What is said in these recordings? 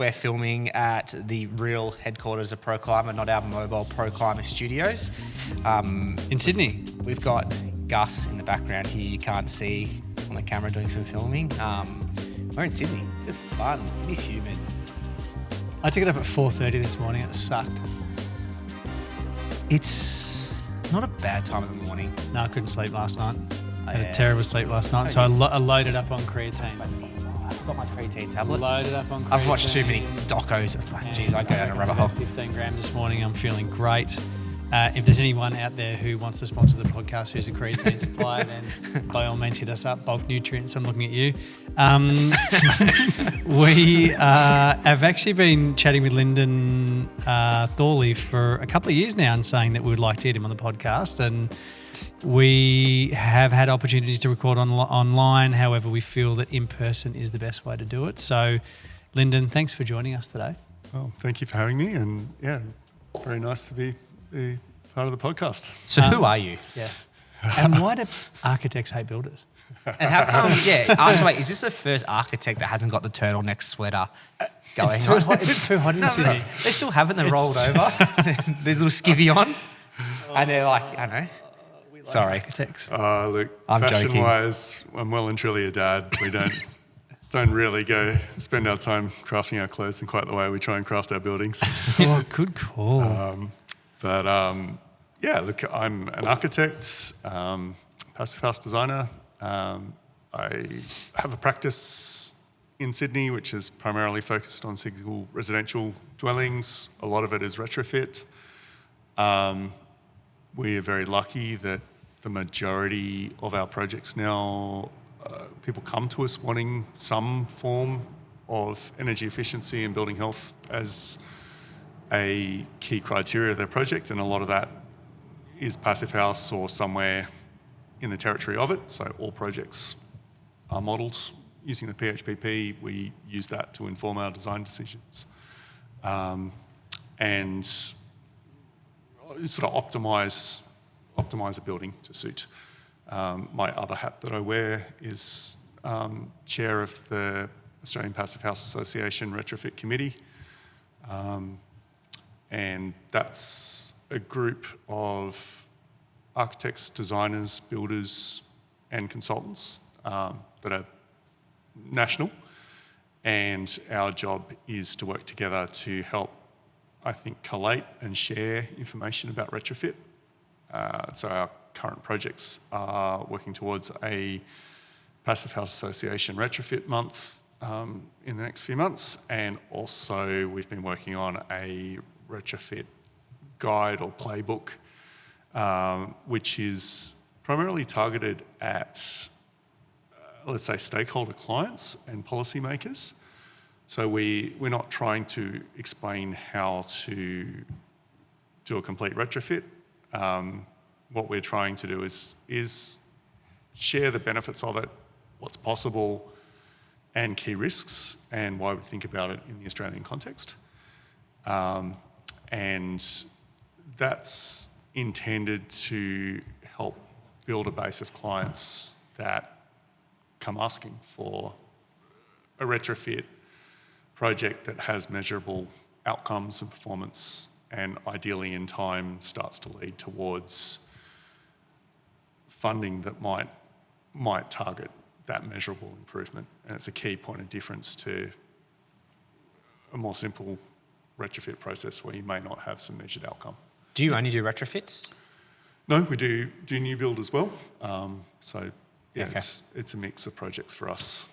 We're filming at the real headquarters of ProClimate, not our mobile ProClimate studios. In Sydney. We've got Gus in the background here. You can't see on the camera doing some filming. We're in Sydney. This is fun. Sydney's humid. I took it up at 4:30 this morning. It sucked. It's not a bad time of the morning. No, I couldn't sleep last night. I had a terrible sleep last night, so I loaded up on creatine. I forgot my creatine tablets. Loaded up on creatine. I've watched too many docos. Jeez, I go down a rabbit hole. 15 grams this morning. I'm feeling great. If there's anyone out there who wants to sponsor the podcast who's a creatine supplier, then by all means hit us up. Bulk Nutrients, I'm looking at you. We have actually been chatting with Linden Thorley for a couple of years now and saying that we would like to get him on the podcast. And we have had opportunities to record online. However, we feel that in person is the best way to do it. So, Linden, thanks for joining us today. Well, thank you for having me. And yeah, very nice to be part of the podcast. So who are you? Yeah. And why do architects hate builders? And how come, so wait, is this the first architect that hasn't got the turtleneck sweater going on? It's too hot in Sydney. They still haven't. They're rolled over. Their little skivvy on. And they're like, I don't know. Sorry. Architects. Look, I'm fashion-wise, I'm well and truly a dad. We don't really go spend our time crafting our clothes in quite the way we try and craft our buildings. Oh, good call. Look, I'm an architect, passive house designer. I have a practice in Sydney which is primarily focused on single residential dwellings. A lot of it is retrofit. We are very lucky that the majority of our projects now, people come to us wanting some form of energy efficiency and building health as a key criteria of their project, and a lot of that is passive house or somewhere in the territory of it. So all projects are modelled using the PHPP. We use that to inform our design decisions and sort of optimise a building to suit. My other hat that I wear is chair of the Australian Passive House Association Retrofit Committee. And that's a group of architects, designers, builders, and consultants that are national. And our job is to work together to help, I think, collate and share information about retrofit. So our current projects are working towards a Passive House Association Retrofit Month in the next few months. And also we've been working on a retrofit guide or playbook, which is primarily targeted at, let's say, stakeholder clients and policymakers. So we're not trying to explain how to do a complete retrofit. What we're trying to do is share the benefits of it, what's possible, and key risks, and why we think about it in the Australian context. And that's intended to help build a base of clients that come asking for a retrofit project that has measurable outcomes and performance, and ideally in time starts to lead towards funding that might target that measurable improvement. And it's a key point of difference to a more simple retrofit process where you may not have some measured outcome. Do you only do retrofits? No, we do new build as well. Okay. It's a mix of projects for us.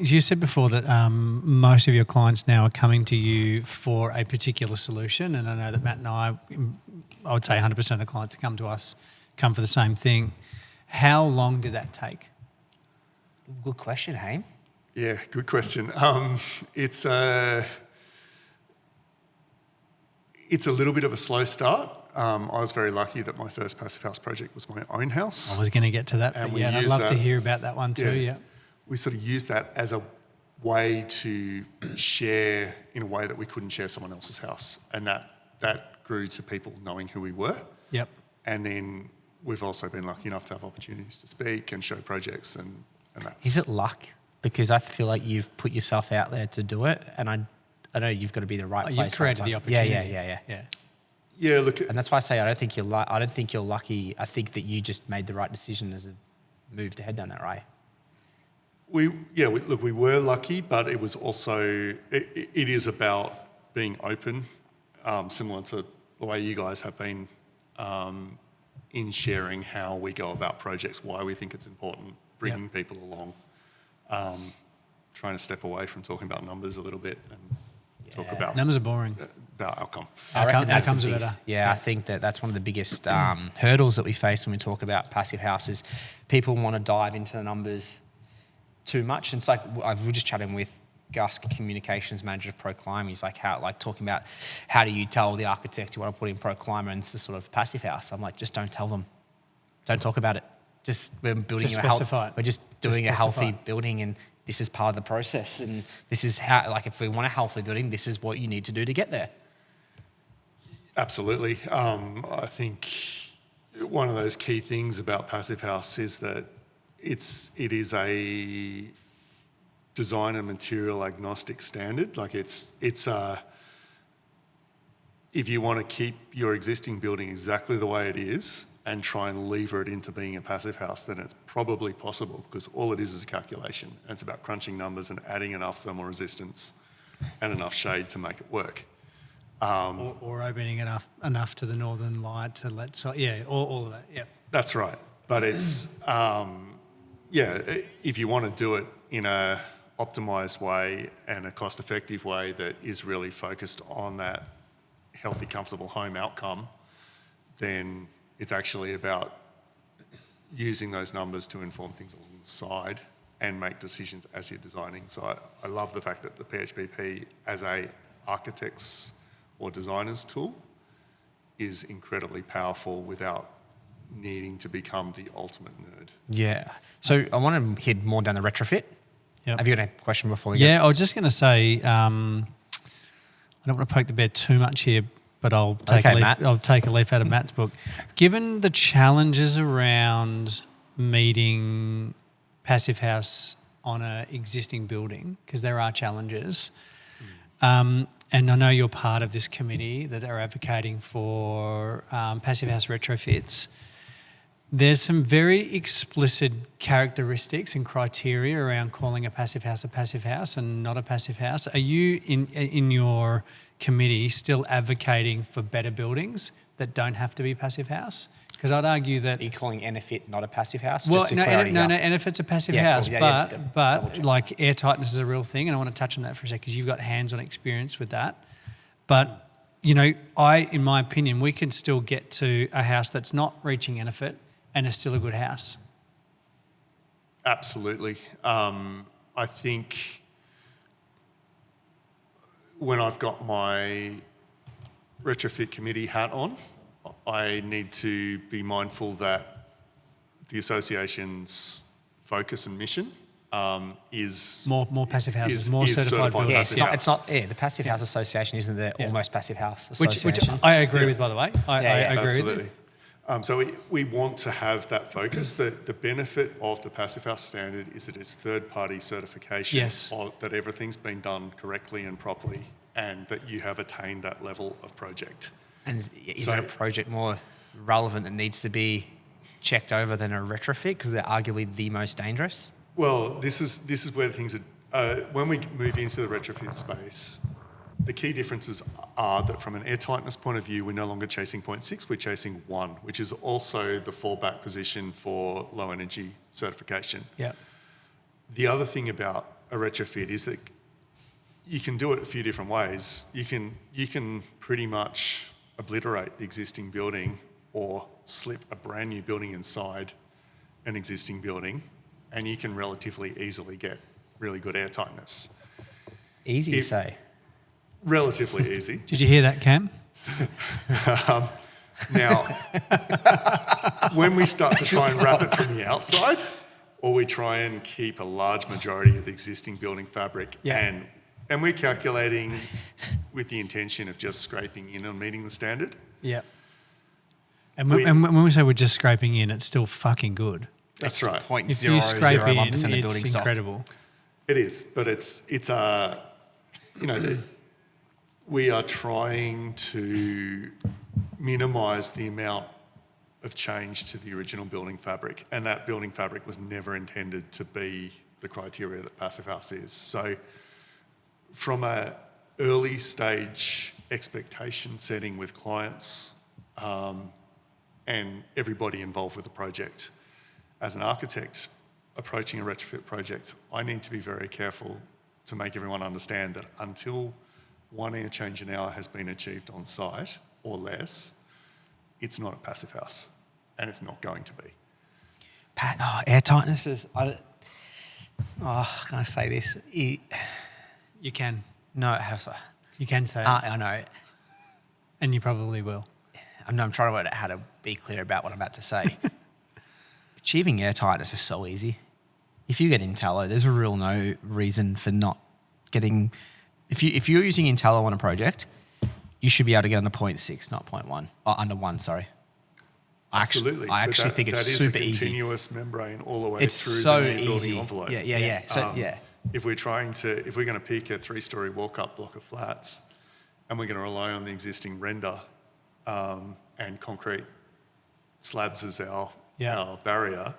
You said before that most of your clients now are coming to you for a particular solution, and I know that Matt and I would say 100% of the clients that come to us come for the same thing. How long did that take? Good question, hey? Yeah, good question. It's a little bit of a slow start. I was very lucky that my first passive house project was my own house. I was going to get to that, and I'd love to hear about that one too. Yeah. We sort of used that as a way to share in a way that we couldn't share someone else's house, and that grew to people knowing who we were. Yep. And then we've also been lucky enough to have opportunities to speak and show projects, and that's... Is it luck? because I feel like you've put yourself out there to do it, and I know you've got to be the right place. You've created the opportunity. Yeah. Yeah, look, And that's why I say I don't think you're lucky. I think that you just made the right decision as a move to head down that way. we were lucky, but it was also, it is about being open, similar to the way you guys have been in sharing how we go about projects, why we think it's important, bringing people along, trying to step away from talking about numbers a little bit and talk about numbers are boring. About outcome. I reckon that's outcomes the are biggest- better. Yeah, I think that's one of the biggest hurdles that we face when we talk about passive houses. People want to dive into the numbers too much. And it's like, we were just chatting with Gus, communications manager of ProClimate. He's like, talking about how do you tell the architect you want to put in ProClimate and it's a sort of passive house. I'm like, just don't tell them. Don't talk about it. We're building Just a health, specify it. we're just doing Just a healthy specify it. building, and this is part of the process. And this is how, like, if we want a healthy building, this is what you need to do to get there. Absolutely. I think one of those key things about Passive House is that it is a design and material agnostic standard. Like it's if you want to keep your existing building exactly the way it is and try and lever it into being a passive house, then it's probably possible, because all it is a calculation. And it's about crunching numbers and adding enough thermal resistance and enough shade to make it work. Or opening enough to the northern light to let all of that. Yeah, That's right. But it's if you want to do it in a optimized way and a cost-effective way that is really focused on that healthy, comfortable home outcome, then it's actually about using those numbers to inform things along the side and make decisions as you're designing. So I love the fact that the PHPP as a architect's or designer's tool is incredibly powerful without needing to become the ultimate nerd. Yeah. So I want to head more down the retrofit. Yep. Have you got a question before we go? Yeah, I was just going to say, I don't want to poke the bear too much here, but I'll take a leaf out of Matt's book. Given the challenges around meeting passive house on an existing building, because there are challenges, and I know you're part of this committee that are advocating for passive house retrofits. There's some very explicit characteristics and criteria around calling a passive house and not a passive house. Are you in your committee still advocating for better buildings that don't have to be passive house? Because I'd argue that... Are you calling EnerPHit not a passive house? Well, EnerPHit's a passive house, cool. but like airtightness is a real thing, and I want to touch on that for a second because you've got hands-on experience with that. But, in my opinion, we can still get to a house that's not reaching EnerPHit and is still a good house. Absolutely. I think when I've got my retrofit committee hat on, I need to be mindful that the association's focus and mission is more passive houses, more is certified buildings. It's not. The Passive House Association isn't the Almost Passive House Association. Which I agree with, by the way. I agree absolutely. with you. So we want to have that focus. The benefit of the Passive House standard is that it's third-party certification, Yes. that everything's been done correctly and properly, and that you have attained that level of project. And is there a project more relevant that needs to be checked over than a retrofit because they're arguably the most dangerous? Well, this is where things are. When we move into the retrofit space, the key differences are that from an airtightness point of view, we're no longer chasing 0.6, we're chasing 1, which is also the fallback position for low energy certification. Yeah. The other thing about a retrofit is that you can do it a few different ways. You can pretty much obliterate the existing building or slip a brand new building inside an existing building, and you can relatively easily get really good airtightness. Easy to say. Relatively easy. Did you hear that, Cam? Now, when we start to try and wrap it from the outside, or we try and keep a large majority of the existing building fabric, and we're calculating with the intention of just scraping in and meeting the standard. Yeah. And when we say we're just scraping in, it's still fucking good. That's right. If you scrape in, of the building it's stock. incredible. It is, but we are trying to minimise the amount of change to the original building fabric, and that building fabric was never intended to be the criteria that Passive House is. So from a early stage expectation setting with clients and everybody involved with the project, as an architect approaching a retrofit project, I need to be very careful to make everyone understand that until one air change an hour has been achieved on site or less, it's not a Passive House, and it's not going to be. Pat, airtightness is. Can I say this? You can. No, how so? You can say it. I know. And you probably will. I'm trying to work out how to be clear about what I'm about to say. Achieving airtightness is so easy. If you get INTELLO, there's a real no reason for not getting. If you're using INTELLO on a project, you should be able to get under 0.6, not 0.1. Or under 1, sorry. Absolutely. I actually think it's super easy. That is a continuous membrane all the way it's through so the new easy. building envelope. Yeah. So, If we're going to pick a 3-story walk-up block of flats and we're going to rely on the existing render and concrete slabs as our barrier,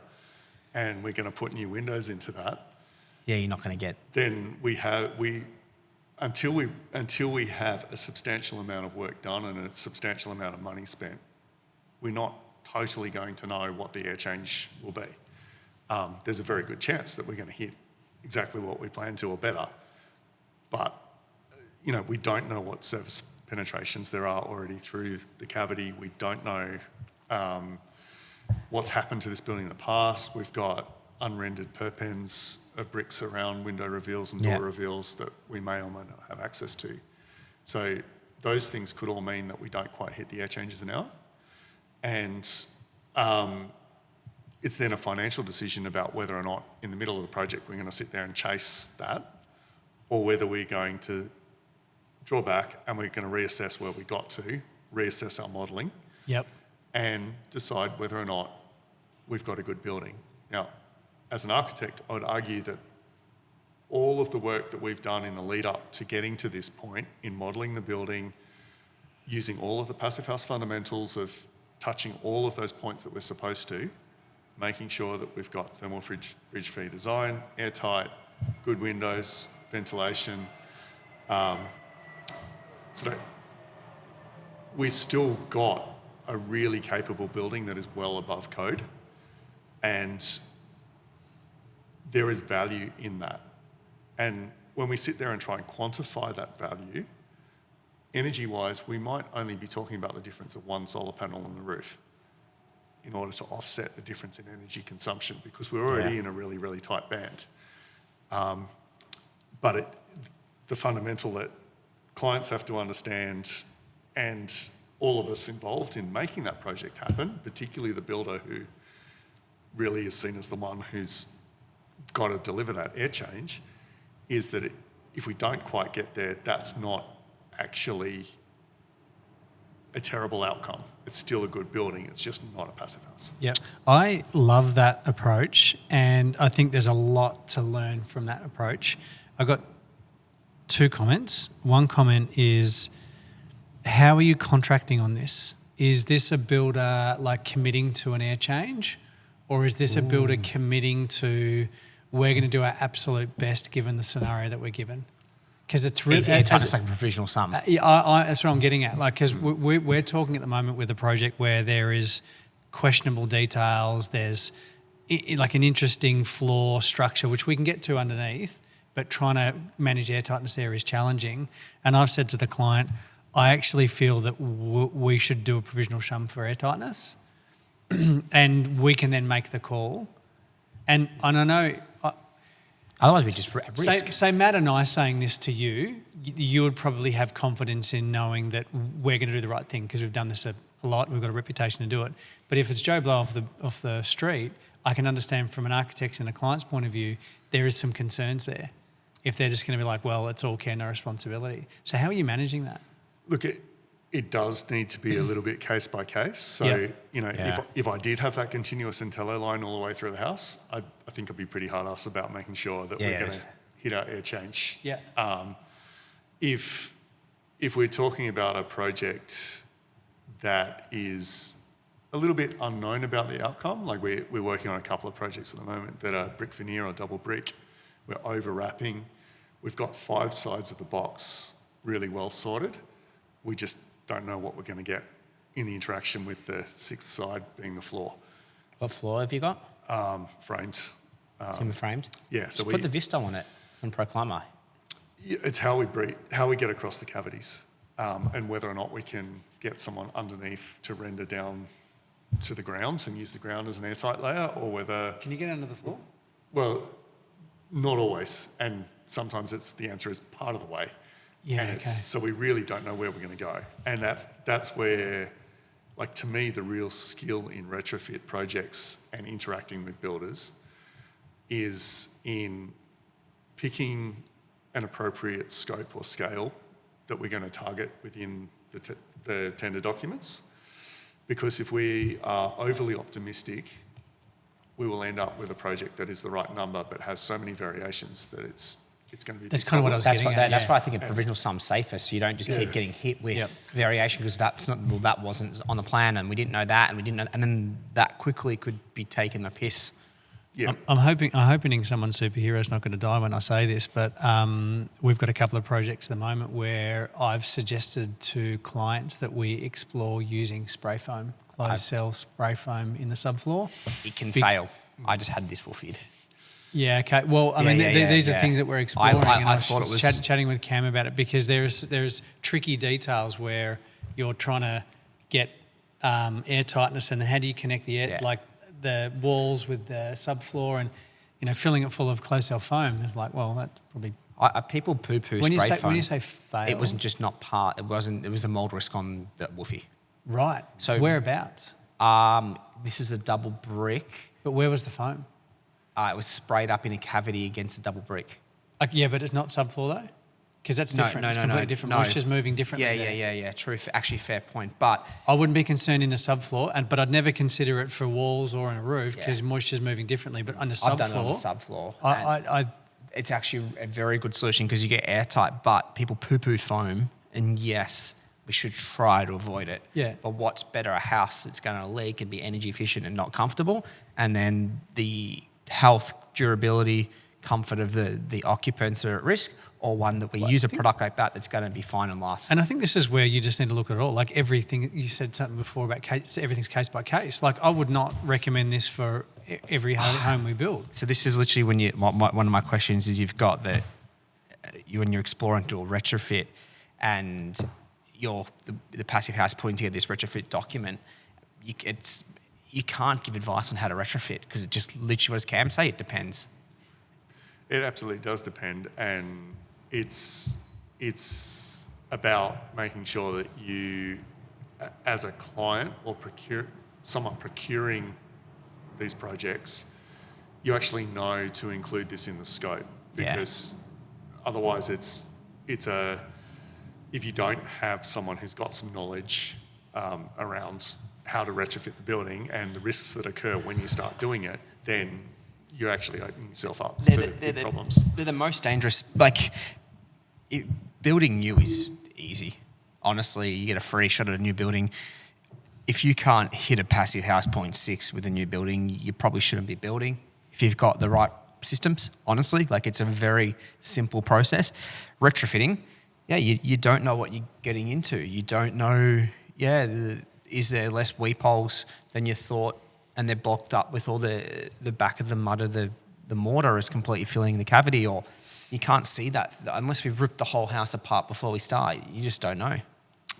and we're going to put new windows into that, you're not going to get. Then until we have a substantial amount of work done and a substantial amount of money spent, we're not totally going to know what the air change will be. There's a very good chance that we're going to hit exactly what we plan to or better, but we don't know what surface penetrations there are already through the cavity. We don't know what's happened to this building in the past. We've got unrendered perpends of bricks around window reveals and door reveals that we may or may not have access to. So those things could all mean that we don't quite hit the air changes an hour. And it's then a financial decision about whether or not in the middle of the project we're going to sit there and chase that, or whether we're going to draw back and we're going to reassess where we got to, reassess our modelling, and decide whether or not we've got a good building. Now, as an architect, I would argue that all of the work that we've done in the lead up to getting to this point in modelling the building, using all of the Passive House fundamentals of touching all of those points that we're supposed to, making sure that we've got thermal bridge-free design, airtight, good windows, ventilation. So we've still got a really capable building that is well above code, and there is value in that. And when we sit there and try and quantify that value, energy-wise, we might only be talking about the difference of one solar panel on the roof in order to offset the difference in energy consumption, because we're already in a really, really tight band. But the fundamental that clients have to understand, and all of us involved in making that project happen, particularly the builder who really is seen as the one who's got to deliver that air change, is that if we don't quite get there, that's not actually a terrible outcome. It's still a good building. It's just not a Passive House. Yeah, I love that approach, and I think there's a lot to learn from that approach. I've got 2 comments. One comment is, how are you contracting on this? Is this a builder committing to an air change, or is this a builder committing to, we're going to do our absolute best given the scenario that we're given? Because it's really It's like a provisional sum. that's what I'm getting at. Because we're talking at the moment with a project where there is questionable details. There's an interesting floor structure which we can get to underneath, but trying to manage airtightness there is challenging. And I've said to the client, I actually feel that we should do a provisional shum for airtightness, and we can then make the call. And I know. Otherwise, we just risk. Say Matt and I saying this to you, you would probably have confidence in knowing that we're going to do the right thing because we've done this a lot. We've got a reputation to do it. But if it's Joe Blow off the street, I can understand from an architect's and a client's point of view, there is some concerns there. If they're just going to be like, well, it's all care, no responsibility. So how are you managing that? Look, it does need to be a little bit case by case. So, if I did have that continuous INTELLO line all the way through the house, I think I'd be pretty hard-ass about making sure that we're going to hit our air change. Yeah. If we're talking about a project that is a little bit unknown about the outcome, like we're working on a couple of projects at the moment that are brick veneer or double brick, we're overwrapping, we've got 5 sides of the box really well sorted, we just don't know what we're going to get in the interaction with the 6th side being the floor. What floor have you got? Framed. Timber framed? Yeah, so Just put the Vista on it from ProClimber. It's how we get across the cavities, and whether or not we can get someone underneath to render down to the ground and use the ground as an airtight layer, or whether... Can you get under the floor? Well, not always, and sometimes the answer is part of the way. Yeah, and so we really don't know where we're going to go. And that's where, like, to me, the real skill in retrofit projects and interacting with builders is in picking an appropriate scope or scale that we're going to target within the tender documents. Because if we are overly optimistic, we will end up with a project that is the right number but has so many variations that it's going to be... That's kind of what I was getting at. That's why I think a provisional sum's safer, so you don't just keep getting hit with variation, because that wasn't on the plan and we didn't know that and we didn't know, and then that quickly could be taking the piss. Yeah. I'm hoping someone's superhero is not going to die when I say this, but we've got a couple of projects at the moment where I've suggested to clients that we explore using spray foam, closed cell spray foam in the subfloor. It can fail. I just had this woofed. Yeah, okay. Well, I mean, these are things that we're exploring. I thought it was chatting with Cam about it, because there's tricky details where you're trying to get air tightness, and then how do you connect the air, like the walls with the subfloor, and filling it full of closed cell foam. It's like, well, that's probably... people poo-poo when spray foam. When you say fail... It wasn't just not part, it was a mould risk on the woofie. Right. So whereabouts? This is a double brick. But where was the foam? It was sprayed up in a cavity against a double brick. Yeah, but it's not subfloor though? Because that's different. It's completely different. No. Moisture's moving differently. Yeah. True. Actually, fair point. But I wouldn't be concerned in a subfloor, but I'd never consider it for walls or in a roof, because moisture's moving differently. But on a subfloor... I've done it on the subfloor. It's actually a very good solution because you get airtight, but people poo-poo foam, and yes, we should try to avoid it. Yeah. But what's better, a house that's going to leak and be energy efficient and not comfortable, and then the health, durability, comfort of the occupants are at risk, or one that we use a product like that that's going to be fine and last. And I think this is where you just need to look at it all. Like everything, you said something before about everything's case by case. Like I would not recommend this for every home we build. So this is literally when one of my questions is you've got that when you're exploring to a retrofit and the passive house putting together this retrofit document, you can't give advice on how to retrofit because it just literally, as Cam say, it depends. It absolutely does depend, and it's about making sure that you, as a client or someone procuring these projects, you actually know to include this in the scope, because otherwise if you don't have someone who's got some knowledge around how to retrofit the building and the risks that occur when you start doing it, then you're actually opening yourself up to big problems. They're the most dangerous. Building new is easy. Honestly, you get a free shot at a new building. If you can't hit a passive house 0.6 with a new building, you probably shouldn't be building. If you've got the right systems, honestly, it's a very simple process. Retrofitting, you don't know what you're getting into. You don't know, is there less weep holes than you thought, and they're blocked up with all the back of the mud of the mortar is completely filling the cavity, or you can't see that unless we've ripped the whole house apart before we start. You just don't know.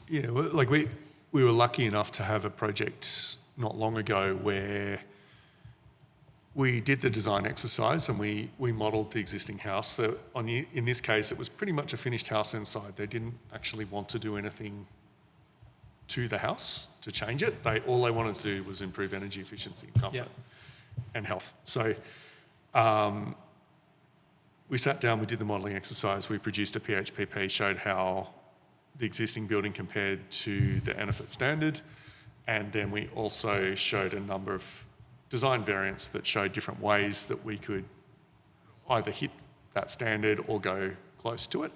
Yeah, we were lucky enough to have a project not long ago where we did the design exercise and we modelled the existing house. So in this case, it was pretty much a finished house inside. They didn't actually want to do anything to the house to change it. All they wanted to do was improve energy efficiency, comfort, and health. So we sat down, we did the modelling exercise, we produced a PHPP, showed how the existing building compared to the EnerPHit standard, and then we also showed a number of design variants that showed different ways that we could either hit that standard or go close to it,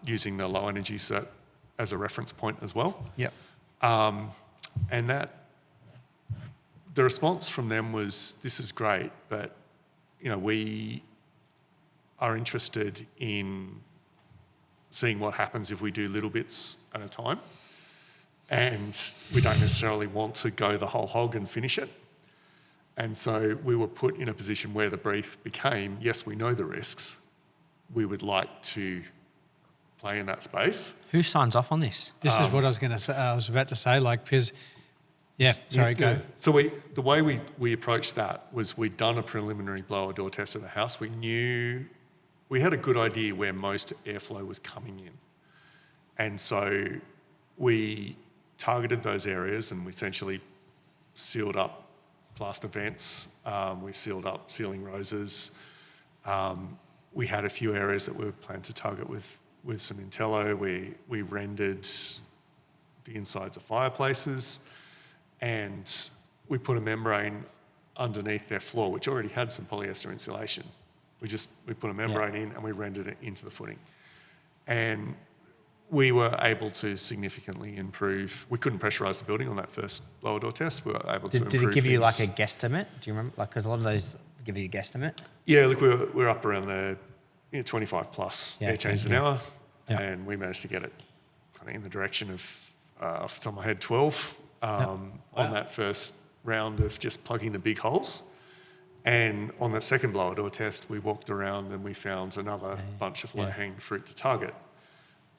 using the low energy cert as a reference point as well. Yep. And the response from them was, this is great, but we are interested in seeing what happens if we do little bits at a time. And we don't necessarily want to go the whole hog and finish it. And so we were put in a position where the brief became, yes, we know the risks. We would like to play in that space. Who signs off on this? This is what I was going to say. I was about to say, because, go. So the way we approached that was we'd done a preliminary blower door test of the house. We had a good idea where most airflow was coming in. And so we targeted those areas and we essentially sealed up plaster vents. We sealed up ceiling roses. We had a few areas that we planned to target with some INTELLO. We rendered the insides of fireplaces, and we put a membrane underneath their floor, which already had some polyester insulation. We put a membrane in and we rendered it into the footing. And we were able to significantly improve. We couldn't pressurise the building on that first blower door test. We were able to improve Did it give you things. like a guesstimate? Do you remember? Because a lot of those give you a guesstimate. Yeah, look, we're up around the 25 plus air changes an hour, Yeah. and we managed to get it kind of in the direction of, off the top of my head, 12 on that first round of just plugging the big holes. And on that second blower door test, we walked around and we found another bunch of low-hanging fruit to target.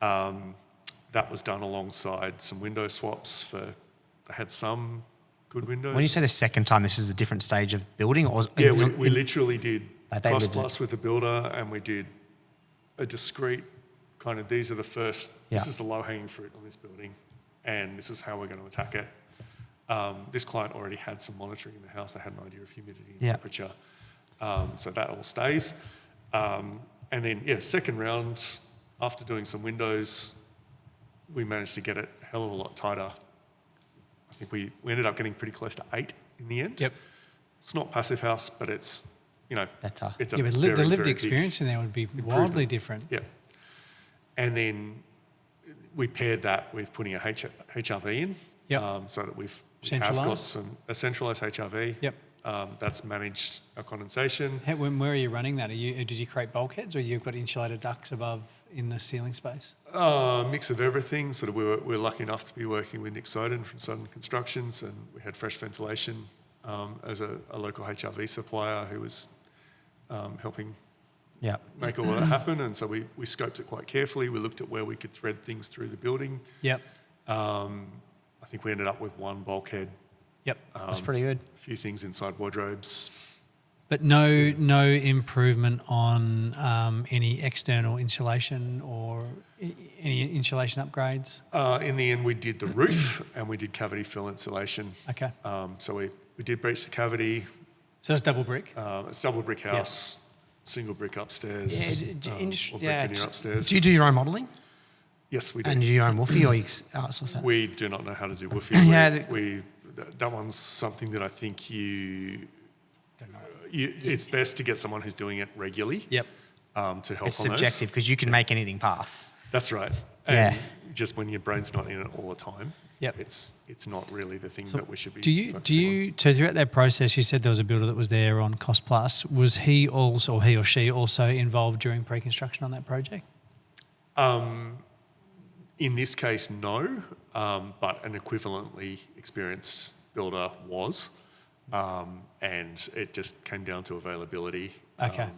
That was done alongside some window swaps they had some good windows. When you say the second time, this is a different stage of building? Or Yeah, we literally did they cost did plus with the builder, and we did a discrete kind of, these are the first, this is the low-hanging fruit on this building, and this is how we're going to attack it. This client already had some monitoring in the house. They had an idea of humidity and temperature. So that all stays. And then, second round, after doing some windows, we managed to get it a hell of a lot tighter. I think we ended up getting pretty close to 8 in the end. Yep. It's not passive house, but it's, Better. it's a But very, the lived very experience in there would be wildly different. Yeah. And then we paired that with putting a HRV in. Yep. So that we have got Centralized? a centralised HRV. Yep. That's managed our condensation. Where are you running that? Did you create bulkheads, or you've got insulated ducts above in the ceiling space? Mix of everything. Sort of, we were lucky enough to be working with Nick Soden from Soden Constructions, and we had fresh ventilation as a local HRV supplier who was helping make all of that happen. And so we scoped it quite carefully. We looked at where we could thread things through the building. Yep. I think we ended up with one bulkhead. Yep. That's pretty good. A few things inside wardrobes. But no improvement on any external insulation or any insulation upgrades? In the end, we did the roof and we did cavity fill insulation. Okay. So we did breach the cavity. So it's double brick? It's double brick house, single brick upstairs, or brick veneer upstairs. Do you do your own modelling? Yes, we do. And do your own woofie, or you outsource that? We do not know how to do woofie. Yeah, that one's something that I think it's best to get someone who's doing it regularly. Yep. To help It's on those. subjective because you can make anything pass. That's right. Yeah. And just when your brain's not in it all the time, Yep. it's not really the thing that we should be Do you so throughout that process, you said there was a builder that was there on cost plus. Was he or she also involved during pre-construction on that project? In this case, no, but an equivalently experienced builder was, and it just came down to availability. Okay.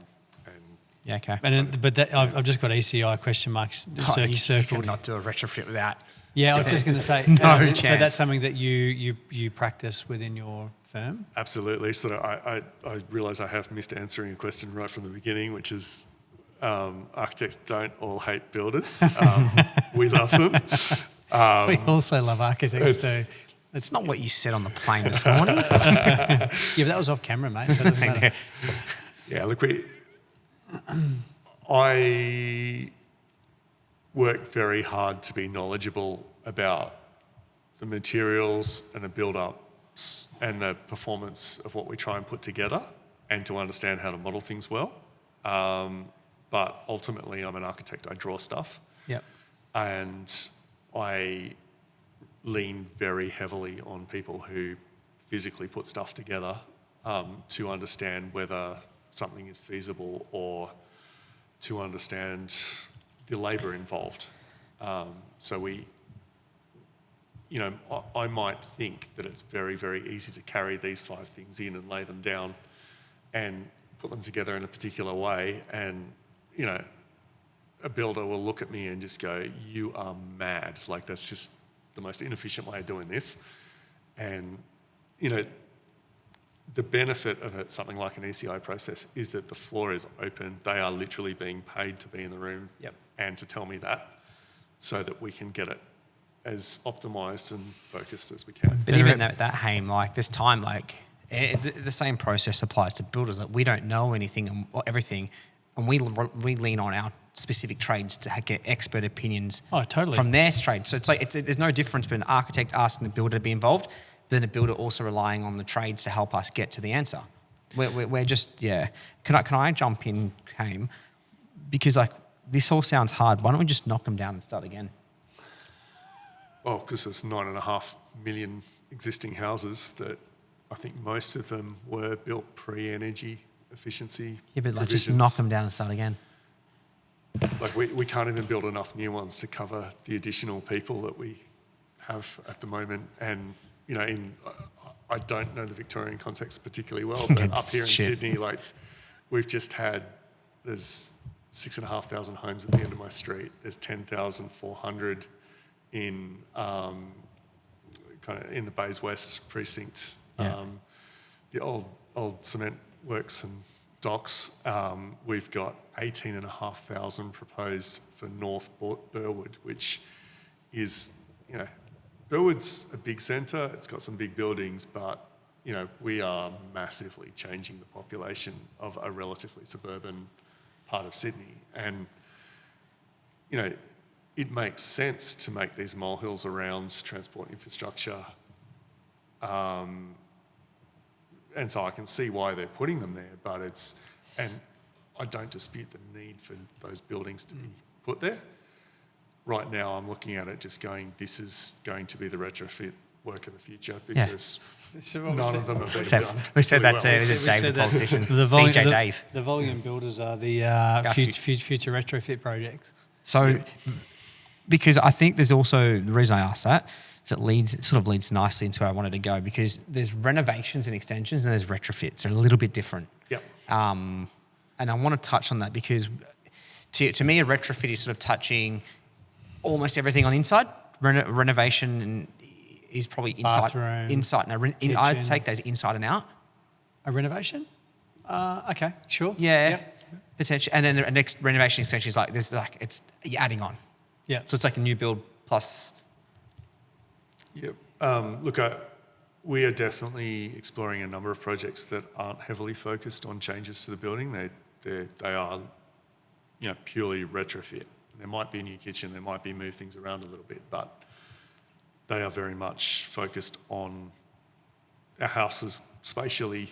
Yeah, okay. I've just got ECI question marks You circled. could not do a retrofit without. Yeah, I was just going to say. No So chance. that's something that you practice within your firm? Absolutely. So I realise I have missed answering a question right from the beginning, which is architects don't all hate builders. We love them. We also love architects too. It's not what you said on the plane this morning. Yeah, but that was off camera, mate, so it doesn't matter. Yeah, look, I work very hard to be knowledgeable about the materials and the build-ups and the performance of what we try and put together, and to understand how to model things well. But ultimately, I'm an architect. I draw stuff. Yep. And I lean very heavily on people who physically put stuff together to understand whether something is feasible or to understand the labour involved. So I might think that it's very, very easy to carry these 5 things in and lay them down and put them together in a particular way, and, a builder will look at me and just go, "You are mad. Like, that's just the most inefficient way of doing this." And, the benefit of something like an ECI process is that the floor is open. They are literally being paid to be in the room and to tell me that, so that we can get it as optimised and focused as we can. But even that Haim, like this time, the same process applies to builders. Like, we don't know anything or everything, and we lean on our specific trades to get expert opinions from their trade. So it's like there's no difference between an architect asking the builder to be involved, but then the builder also relying on the trades to help us get to the answer. We're just Can I jump in, Haim? Because this all sounds hard. Why don't we just knock them down and start again? Well, because there's 9.5 million existing houses that I think most of them were built pre-energy efficiency. Yeah, but just knock them down and start again. We can't even build enough new ones to cover the additional people that we have at the moment. And, I don't know the Victorian context particularly well, but up here in Sydney, we've just there's 6,500 homes at the end of my street. There's 10,400 in kind of in the Bays West precincts. The old cement works and docks. We've got 18,500 proposed for North Burwood, which is, Burwood's a big centre. It's got some big buildings, but, we are massively changing the population of a relatively suburban part of Sydney. And, it makes sense to make these molehills around transport infrastructure. And so I can see why they're putting them there, and I don't dispute the need for those buildings to be put there. Right now I'm looking at it just going, this is going to be the retrofit work of the future, because none of them have been done. We said that too. Is it Dave, the politician? DJ Dave. The volume builders are the future retrofit projects. So, because I think there's also, the reason I asked that is it sort of leads nicely into where I wanted to go, because there's renovations and extensions and there's retrofits. They're a little bit different. Yep. And I want to touch on that because to me, a retrofit is sort of touching almost everything on the inside. Renovation is probably inside. Bathroom, inside. No, I'd take those inside and out. A renovation? Okay, sure. Yeah. Yep. Potentially. And then the next renovation extension is you're adding on. Yeah. So it's like a new build plus. Yep. We are definitely exploring a number of projects that aren't heavily focused on changes to the building. They are, purely retrofit. There might be a new kitchen, there might be move things around a little bit, but they are very much focused on our house is spatially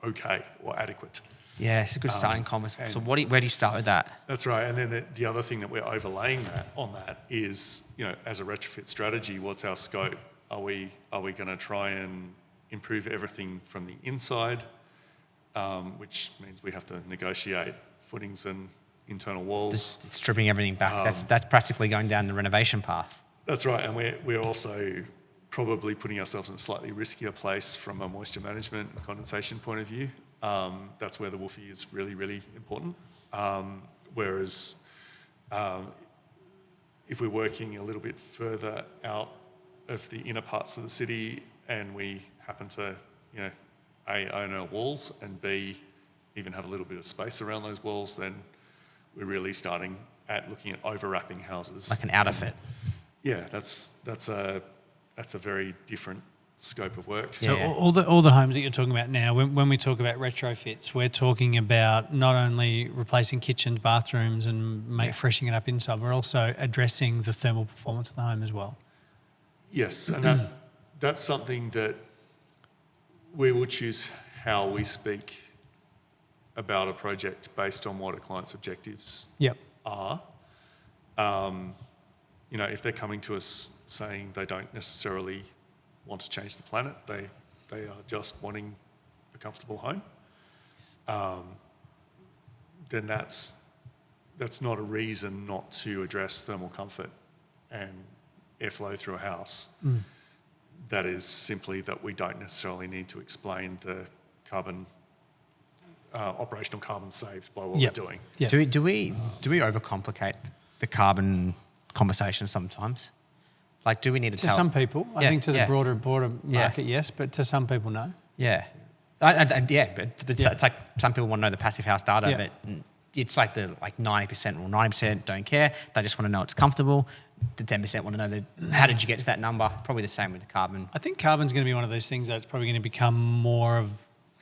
okay or adequate. Yeah, it's a good starting conversation. So where do you start with that? That's right. And then the other thing that we're overlaying on that is, as a retrofit strategy, what's our scope? Are we going to try and improve everything from the inside, which means we have to negotiate footings and internal walls? Just stripping everything back. That's practically going down the renovation path. That's right. And we're also probably putting ourselves in a slightly riskier place from a moisture management and condensation point of view. That's where the woofie is really, really important. Whereas if we're working a little bit further out of the inner parts of the city and we happen to, A, own our walls, and B, even have a little bit of space around those walls, then we're really starting at looking at overwrapping houses. Like an out-of-fit. Yeah, that's a very different scope of work. So all the homes that you're talking about now, when we talk about retrofits, we're talking about not only replacing kitchens, bathrooms, and freshening it up inside, we're also addressing the thermal performance of the home as well. Yes, and that's something that we will choose how we speak about a project based on what a client's objectives Yep. are. If they're coming to us saying they don't necessarily want to change the planet, they are just wanting a comfortable home, then that's not a reason not to address thermal comfort and airflow through a house. That is simply that we don't necessarily need to explain the carbon operational carbon saved by what we're doing. Yep. Do we overcomplicate the carbon conversation sometimes? Like, do we need to To tell some people, I Yeah, think to the yeah. broader market, yes, but to some people, no. Yeah, but it's like some people want to know the passive house data, Yeah. but it's like the 90% or 90% don't care. They just want to know it's comfortable. The 10% want to know how did you get to that number? Probably the same with the carbon. I think carbon's going to be one of those things that's probably going to become more of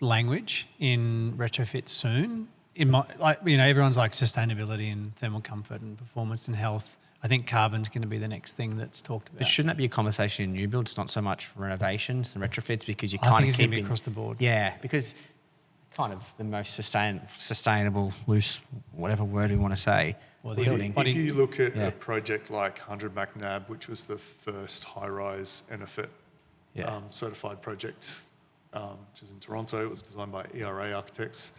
language in retrofit soon. Everyone's like sustainability and thermal comfort and performance and health. I think carbon's going to be the next thing that's talked about. But shouldn't that be a conversation in new builds, not so much for renovations and retrofits, because you I kind think of it's going keep to be across the board. Yeah, because kind of the most sustainable, loose, whatever word we want to say, building. If you look at Yeah. a project like 100 Macnab, which was the first high-rise EnerPHit certified project, which is in Toronto, it was designed by ERA architects.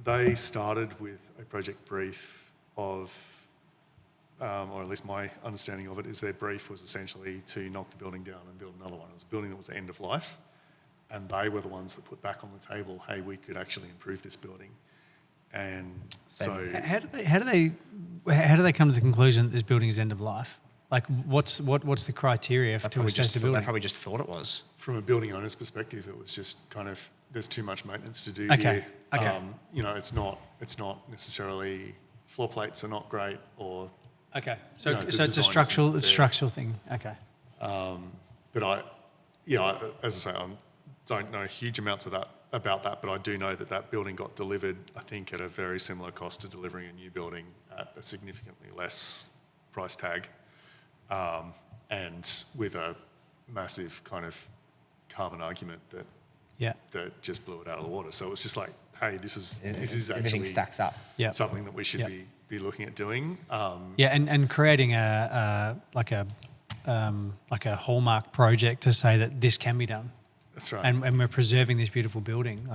They started with a project brief of, or at least my understanding of it is their brief was essentially to knock the building down and build another one. It was a building that was end of life, and they were the ones that put back on the table, hey, we could actually improve this building. And so How do they come to the conclusion that this building is end of life? Like, what's the criteria to assess the They building? probably just thought it was. from a building owner's perspective, it was just kind of, there's too much maintenance to do Okay, here. okay. It's not necessarily, floor plates are not great, or Okay, so the it's a design structural isn't there. structural thing. Okay. but as I say, I don't know huge amounts of about that, but I do know that building got delivered, I think, at a very similar cost to delivering a new building at a significantly less price tag, and with a massive kind of carbon argument that just blew it out of the water. So it was just like, hey, this is Everything actually stacks up. Yeah. something that we should Yeah. be looking at doing. And creating a hallmark project to say that this can be done, That's right. and we're preserving this beautiful building.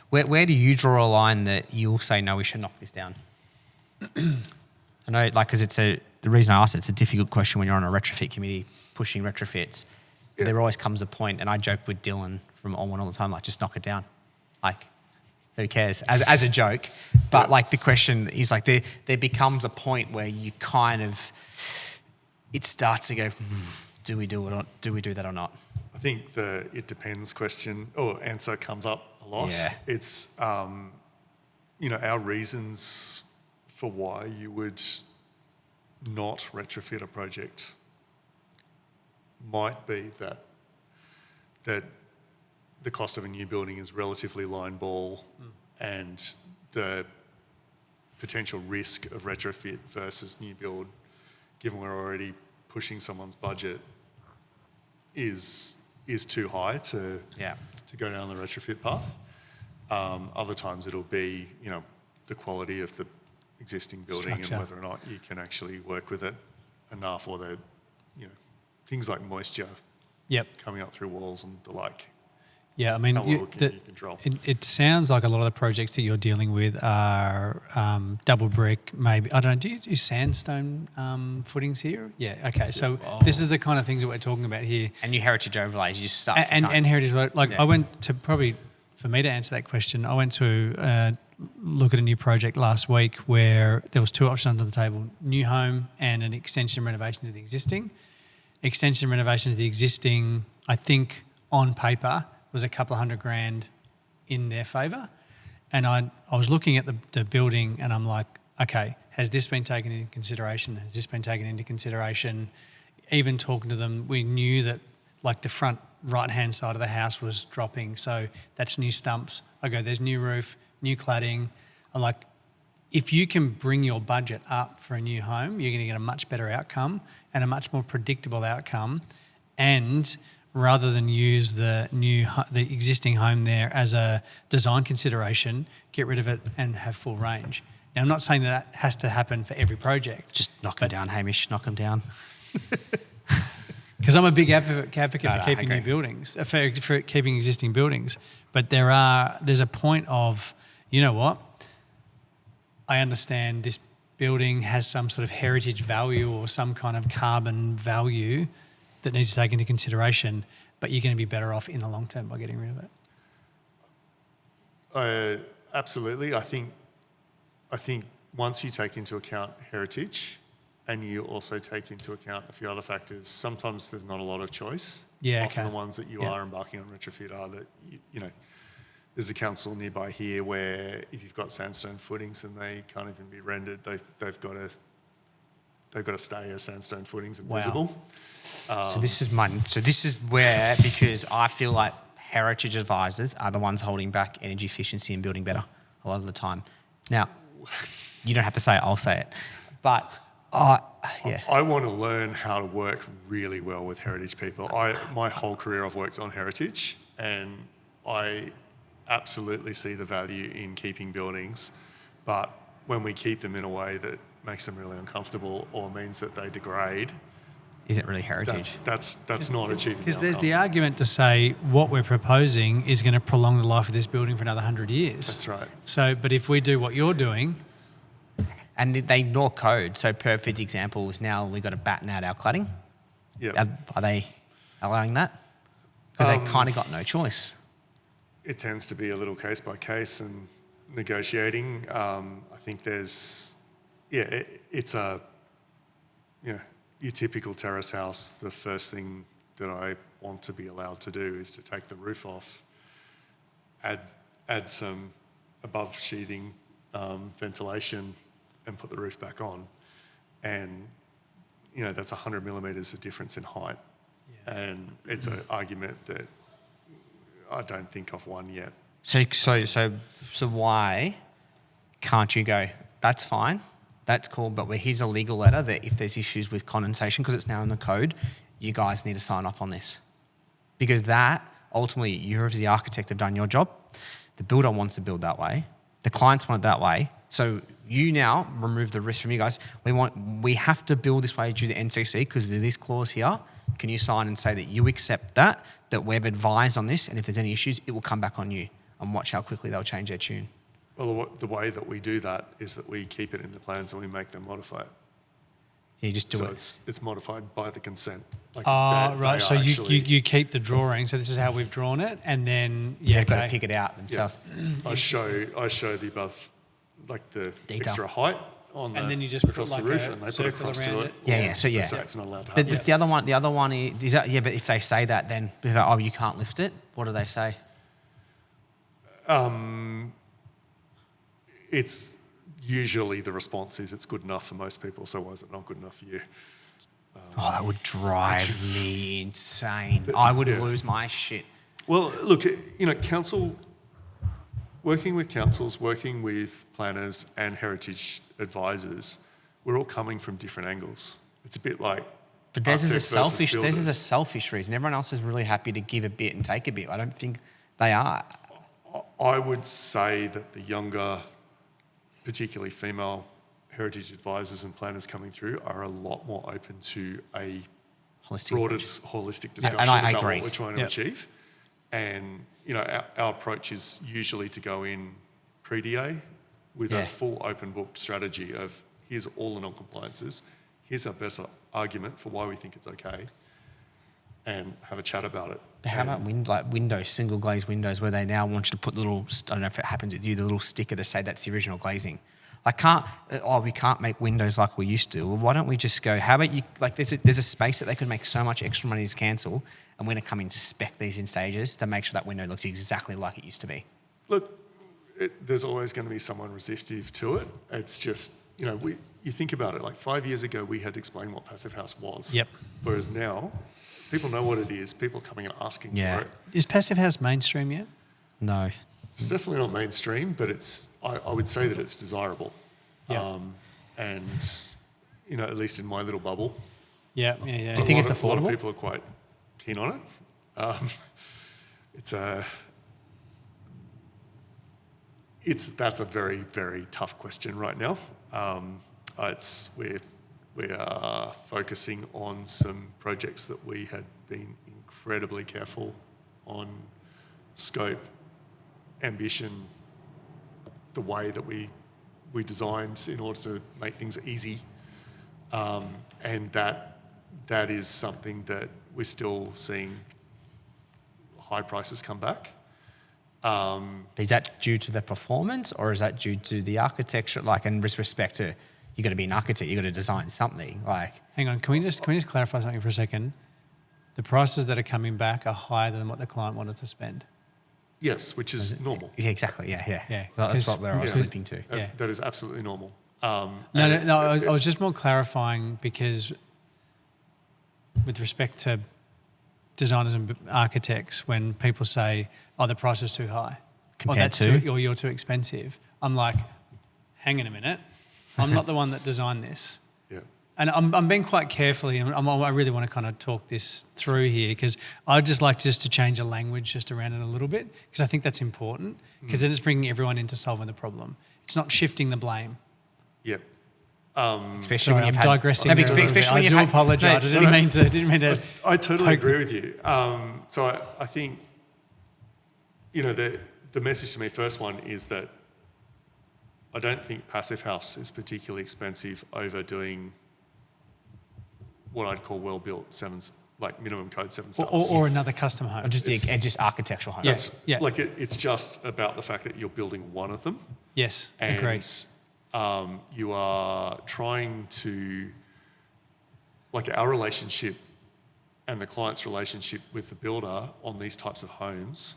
Where do you draw a line that you'll say, no, we should knock this down? I know, because the reason I asked it's a difficult question when you're on a retrofit committee pushing retrofits. Yeah. There always comes a point, and I joke with Dylan from On One all the time, like, just knock it down. Like, who cares? As a joke. But, like, the question is, like, there becomes a point where you kind of, it starts to go, do we do it or do we do that or not? I think the it depends question or answer comes up a lot. Yeah. It's, our reasons for why you would not retrofit a project might be that the cost of a new building is relatively line ball, and the potential risk of retrofit versus new build, given we're already pushing someone's budget, is too high to go down the retrofit path. Other times it'll be, the quality of the existing building Structure. and whether or not you can actually work with it enough, or the, things like moisture coming up through walls and the like. Yeah, I mean, How well can you control? It sounds like a lot of the projects that you're dealing with are double brick, maybe. I don't know, do you do sandstone footings here? Yeah, okay. So this is the kind of things that we're talking about here. And new heritage overlays, you just start. And heritage, I went to probably, for me to answer that question, I went to look at a new project last week where there was two options on the table: new home and an extension renovation to the existing. Extension renovation to the existing, I think on paper, was a couple of $100,000 in their favour. And I was looking at the building and I'm like, okay, has this been taken into consideration? Has this been taken into consideration? Even talking to them, we knew that like the front right-hand side of the house was dropping. So that's new stumps. I go, there's new roof, new cladding. I'm like, if you can bring your budget up for a new home, you're going to get a much better outcome and a much more predictable outcome. And rather than use the existing home there as a design consideration, get rid of it and have full range. Now, I'm not saying that has to happen for every project. Just knock them down, Hamish. Knock them down. Because I'm a big advocate for I keeping agree. new buildings, for keeping existing buildings. But there's a point of, you know what? I understand this building has some sort of heritage value or some kind of carbon value that needs to take into consideration, but you're going to be better off in the long term by getting rid of it. Absolutely. I think once you take into account heritage and you also take into account a few other factors, sometimes there's not a lot of choice. Yeah, Often okay. the ones that you are embarking on retrofit are that, you know, there's a council nearby here where if you've got sandstone footings and they can't even be rendered, they've got to stay as sandstone footings and Wow. visible. So this is where, because I feel like heritage advisors are the ones holding back energy efficiency and building better a lot of the time. Now, you don't have to say it, I'll say it. But, yeah. I want to learn how to work really well with heritage people. My whole career I've worked on heritage, and I absolutely see the value in keeping buildings, but when we keep them in a way that makes them really uncomfortable or means that they degrade, Is it really heritage? that's not achieving Because the there's outcome. the argument to say what we're proposing is going to prolong the life of this building for another 100 years. That's right. So, but if we do what you're doing, And they ignore code. So perfect example is now we've got to batten out our cladding. Yeah. Are they allowing that? Because they kind of got no choice. It tends to be a little case by case and negotiating. I think it's your typical terrace house. The first thing that I want to be allowed to do is to take the roof off, add some above sheathing, ventilation, and put the roof back on. And, you know, that's 100 millimetres of difference in height. Yeah. And it's an argument that I don't think I've won yet. So why can't you go, that's fine, that's cool, but here's a legal letter that if there's issues with condensation, because it's now in the code, you guys need to sign off on this. Because that, ultimately, you as the architect have done your job. The builder wants to build that way. The clients want it that way. So you now remove the risk from you guys. We have to build this way due to NCC because there's this clause here. Can you sign and say that you accept that we've advised on this, and if there's any issues, it will come back on you, and watch how quickly they'll change their tune. Well, the way that we do that is that we keep it in the plans and we make them modify it. Yeah, you just do So it. it's modified by the consent. Like right. they So are you actually- you keep the drawing. So this is how we've drawn it, and then They've got to pick it out themselves. I show the above, like the Detail. extra height on the And then you just put across like the roof, a and they put circle across around to it. it. Yeah. They say it's not allowed to But happen. the other one is that, yeah, but if they say that, then if they, you can't lift it, what do they say? It's usually the response is it's good enough for most people, so why is it not good enough for you? Oh, that would drive me insane. I would yeah. lose my shit. Well, look, you know, working with councils, working with planners and heritage advisors, we're all coming from different angles. It's a bit like But theirs is a architects versus selfish. Theirs is a builders. selfish reason. Everyone else is really happy to give a bit and take a bit. I don't think they are. I would say that the younger, particularly female heritage advisors and planners coming through are a lot more open to a Holistic broader, approach. holistic discussion and I about agree. what we're trying to Yep. achieve. And, you know, our approach is usually to go in pre-DA with Yeah. a full open book strategy of here's all the non-compliances, here's our best argument for why we think it's okay, and have a chat about it. But how about windows, single glazed windows, where they now want you to put the little, I don't know if it happens with you, the little sticker to say that's the original glazing. We can't make windows like we used to. Well, why don't we just go, how about you, like there's a space that they could make so much extra money to cancel, and we're going to come inspect these in stages to make sure that window looks exactly like it used to be. Look, there's always going to be someone resistive to it. It's just, you know, you think about it, like 5 years ago we had to explain what Passive House was. Yep. Whereas now, people know what it is, people are coming and asking Yeah. for it. Is Passive House mainstream yet? No. It's definitely not mainstream, but I would say that it's desirable. Yeah. And, you know, at least in my little bubble, Yeah. Do you think it's a lot affordable? of people are quite keen on it. That's a very, very tough question right now. We are focusing on some projects that we had been incredibly careful on scope, ambition, the way that we designed in order to make things easy, and that is something that we're still seeing high prices come back. Is that due to the performance, or is that due to the architecture? Like, in respect to, you got to be an architect, you got to design something. Like, hang on, can we just clarify something for a second? The prices that are coming back are higher than what the client wanted to spend. Yes, which is normal. yeah, exactly. Yeah. Yeah, So that's what I was yeah. sleeping to. Yeah. That is absolutely normal. No. I was just more clarifying because, with respect to designers and architects, when people say, "Oh, the price is too high," or you're too expensive, I'm like, hang on a minute, I'm not the one that designed this. Yeah. And I'm being quite carefully, and I really want to kind of talk this through here, because I'd just like to change the language just around it a little bit, because I think that's important, because then it's bringing everyone into solving the problem. It's not shifting the blame. Yeah. Especially Sorry, when you've I'm had, digressing. No, there a little bit. especially when I you've do had- apologise. no, I didn't mean to. I totally agree with you. So I think, the message to me, first one, is that I don't think Passive House is particularly expensive over doing what I'd call well-built minimum code 7 stars. Or another custom home. just architectural homes. Yes. Yeah. It's just about the fact that you're building one of them. Yes, And agreed. you are trying to, our relationship and the client's relationship with the builder on these types of homes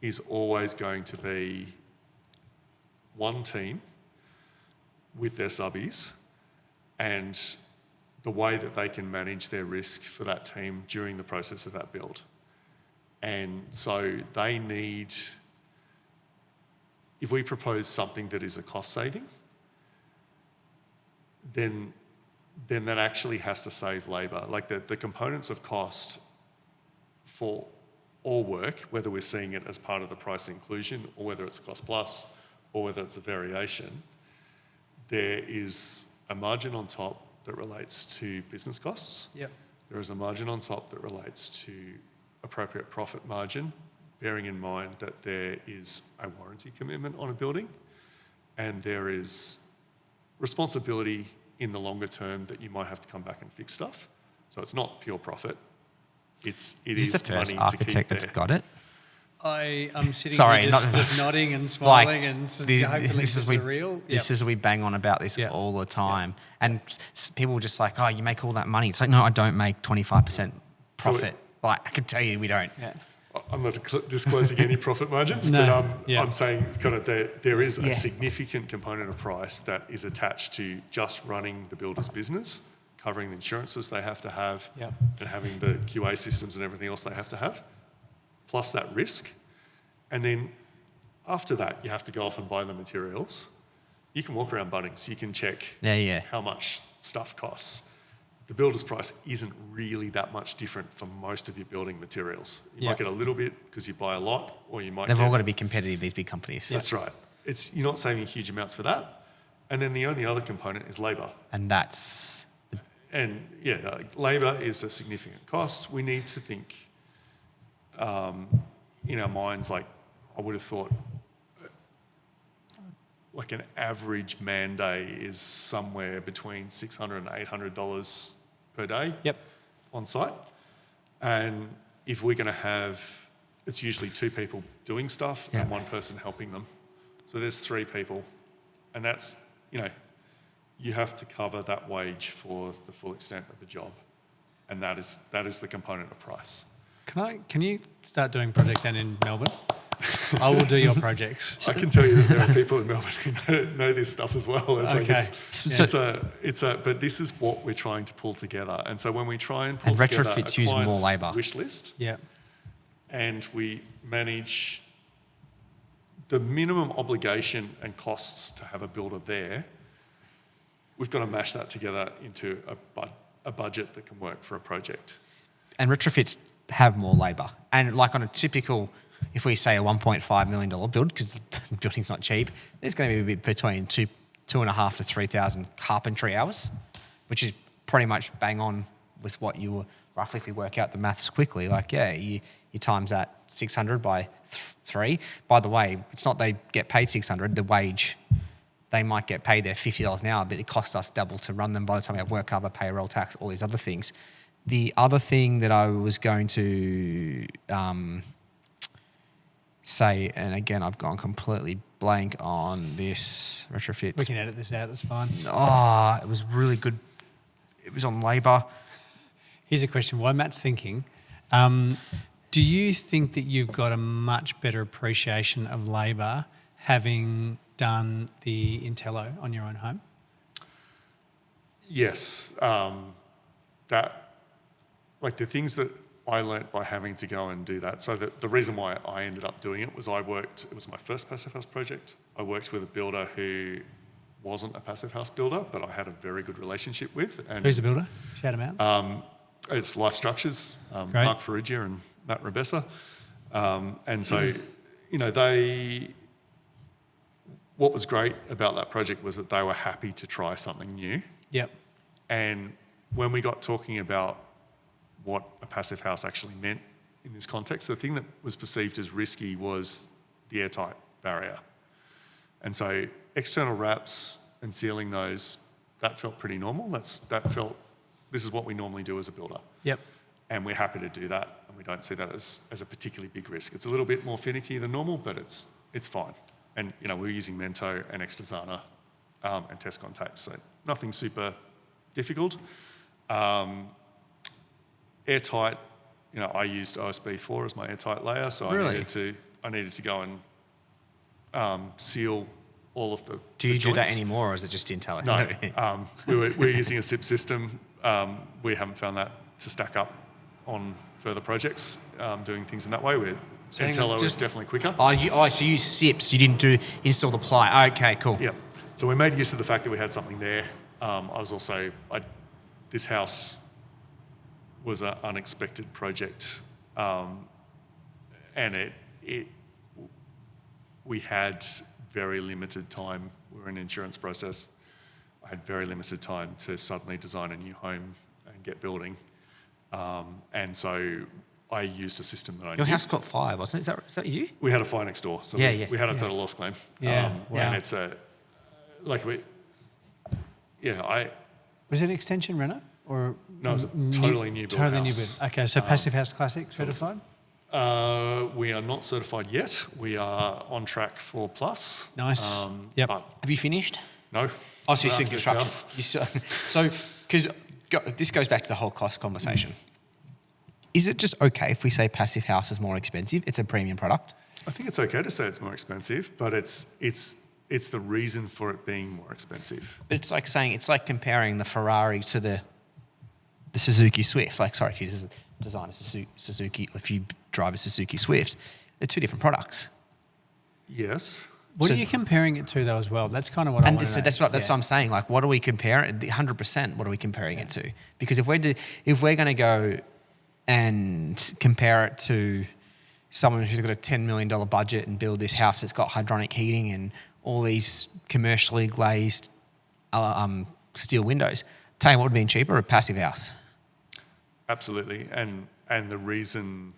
is always going to be one team with their subbies, and the way that they can manage their risk for that team during the process of that build. And so they need, if we propose something that is a cost saving, then that actually has to save labour. Like the components of cost for all work, whether we're seeing it as part of the price inclusion or whether it's cost plus or whether it's a variation, there is a margin on top that relates to business costs. Yep. There is a margin on top that relates to appropriate profit margin, bearing in mind that there is a warranty commitment on a building, and there is responsibility in the longer term that you might have to come back and fix stuff. So it's not pure profit. It Is is this the first money architect to keep that's there. got it? I'm sitting Sorry, here just nodding and smiling and hopefully this is real. This is we bang on about this Yep. all the time, and people are just like, "Oh, you make all that money." It's like, no, I don't make 25% profit. I can tell you, we don't. Yeah. I'm not disclosing any profit margins, No, but I'm saying kind of there is a significant component of price that is attached to just running the builder's business, covering the insurances they have to have, Yep. and having the QA systems and everything else they have to have, plus that risk. And then after that, you have to go off and buy the materials. You can walk around Bunnings, you can check how much stuff costs. The builder's price isn't really that much different for most of your building materials. You might get a little bit because you buy a lot, or you might They've all got to be competitive, these big companies. That's right. You're not saving huge amounts for that. And then the only other component is labour. And that's... And labour is a significant cost. We need to think in our minds, I would have thought an average man day is somewhere between $600 and $800 per day on site. And if we're going to have, it's usually 2 people doing stuff and 1 person helping them. So there's 3 people. And that's, you have to cover that wage for the full extent of the job. And that is the component of price. Can you start doing projects down in Melbourne? I will do your projects. I can tell you that there are people in Melbourne who know this stuff as well. Okay. But this is what we're trying to pull together. And so when we try and pull And together retrofits a use more client's labour. wish list, Yeah. and we manage the minimum obligation and costs to have a builder there, we've got to mash that together into a budget that can work for a project. And retrofits have more labour. And like on a typical, if we say a $1.5 million build, because the building's not cheap, there's going to be between 2,500 to 3,000 carpentry hours, which is pretty much bang on with what you were, roughly if we work out the maths quickly, like, yeah, you times that 600 by 3. By the way, it's not they get paid 600, the wage, they might get paid their $50 an hour, but it costs us double to run them by the time we have work cover, payroll, tax, all these other things. The other thing that I was going to say, and again, I've gone completely blank on this retrofit. We can edit this out, that's fine. Oh, it was really good. It was on labour. Here's a question while Matt's thinking. Do you think that you've got a much better appreciation of labour having done the INTELLO on your own home? Yes. Like the things that I learnt by having to go and do that. So the reason why I ended up doing it was it was my first passive house project. I worked with a builder who wasn't a passive house builder, but I had a very good relationship with. And who's the builder? Shout him out. It's Life Structures, Mark Ferrugia and Matt Rebessa. And so, what was great about that project was that they were happy to try something new. Yep. And when we got talking about what a passive house actually meant in this context, the thing that was perceived as risky was the airtight barrier. And so external wraps and sealing those, that felt pretty normal. This is what we normally do as a builder. Yep. And we're happy to do that, and we don't see that as a particularly big risk. It's a little bit more finicky than normal, but it's fine. And we're using Mento and X-Designer and Tescon tapes, so nothing super difficult. Airtight, I used OSB4 as my airtight layer, so Really? I needed to go and seal all of the Do you do that joints. anymore, or is it just INTELLO? No, we're using a SIP system. We haven't found that to stack up on further projects, doing things in that way. INTELLO is definitely quicker. So you use SIPs, you didn't install the ply. Okay, cool. Yeah. So we made use of the fact that we had something there. This house was an unexpected project, and we had very limited time. We were in an insurance process. I had very limited time to suddenly design a new home and get building. And so I used a system that I knew. Your house got fire, wasn't it? Is that you? We had a fire next door, so Yeah, we had a total loss claim. Yeah, And it's Was it an extension reno? Or no, it was a totally new build Totally house. new build. Okay, so Passive House Classic certified? We are not certified yet. We are on track for Plus. Nice. Yep. But Have you finished? no. Oh, so you're still This construction. house. So, because this goes back to the whole cost conversation. Is it just okay if we say passive house is more expensive? It's a premium product. I think it's okay to say it's more expensive, but it's the reason for it being more expensive. But it's like comparing the Ferrari to the Suzuki Swift. Like, sorry, if you design a Suzuki, if you drive a Suzuki Swift, they're two different products. Yes. What So- are you comparing it to, though, as well? That's kind of what I And want to know. that's what I'm saying. Like, what are we comparing? 100%. What are we comparing it to? Because if we're going to go and compare it to someone who's got a $10 million budget and build this house that's got hydronic heating and all these commercially glazed steel windows, tell you what would have been cheaper, a passive house. Absolutely. And the reason,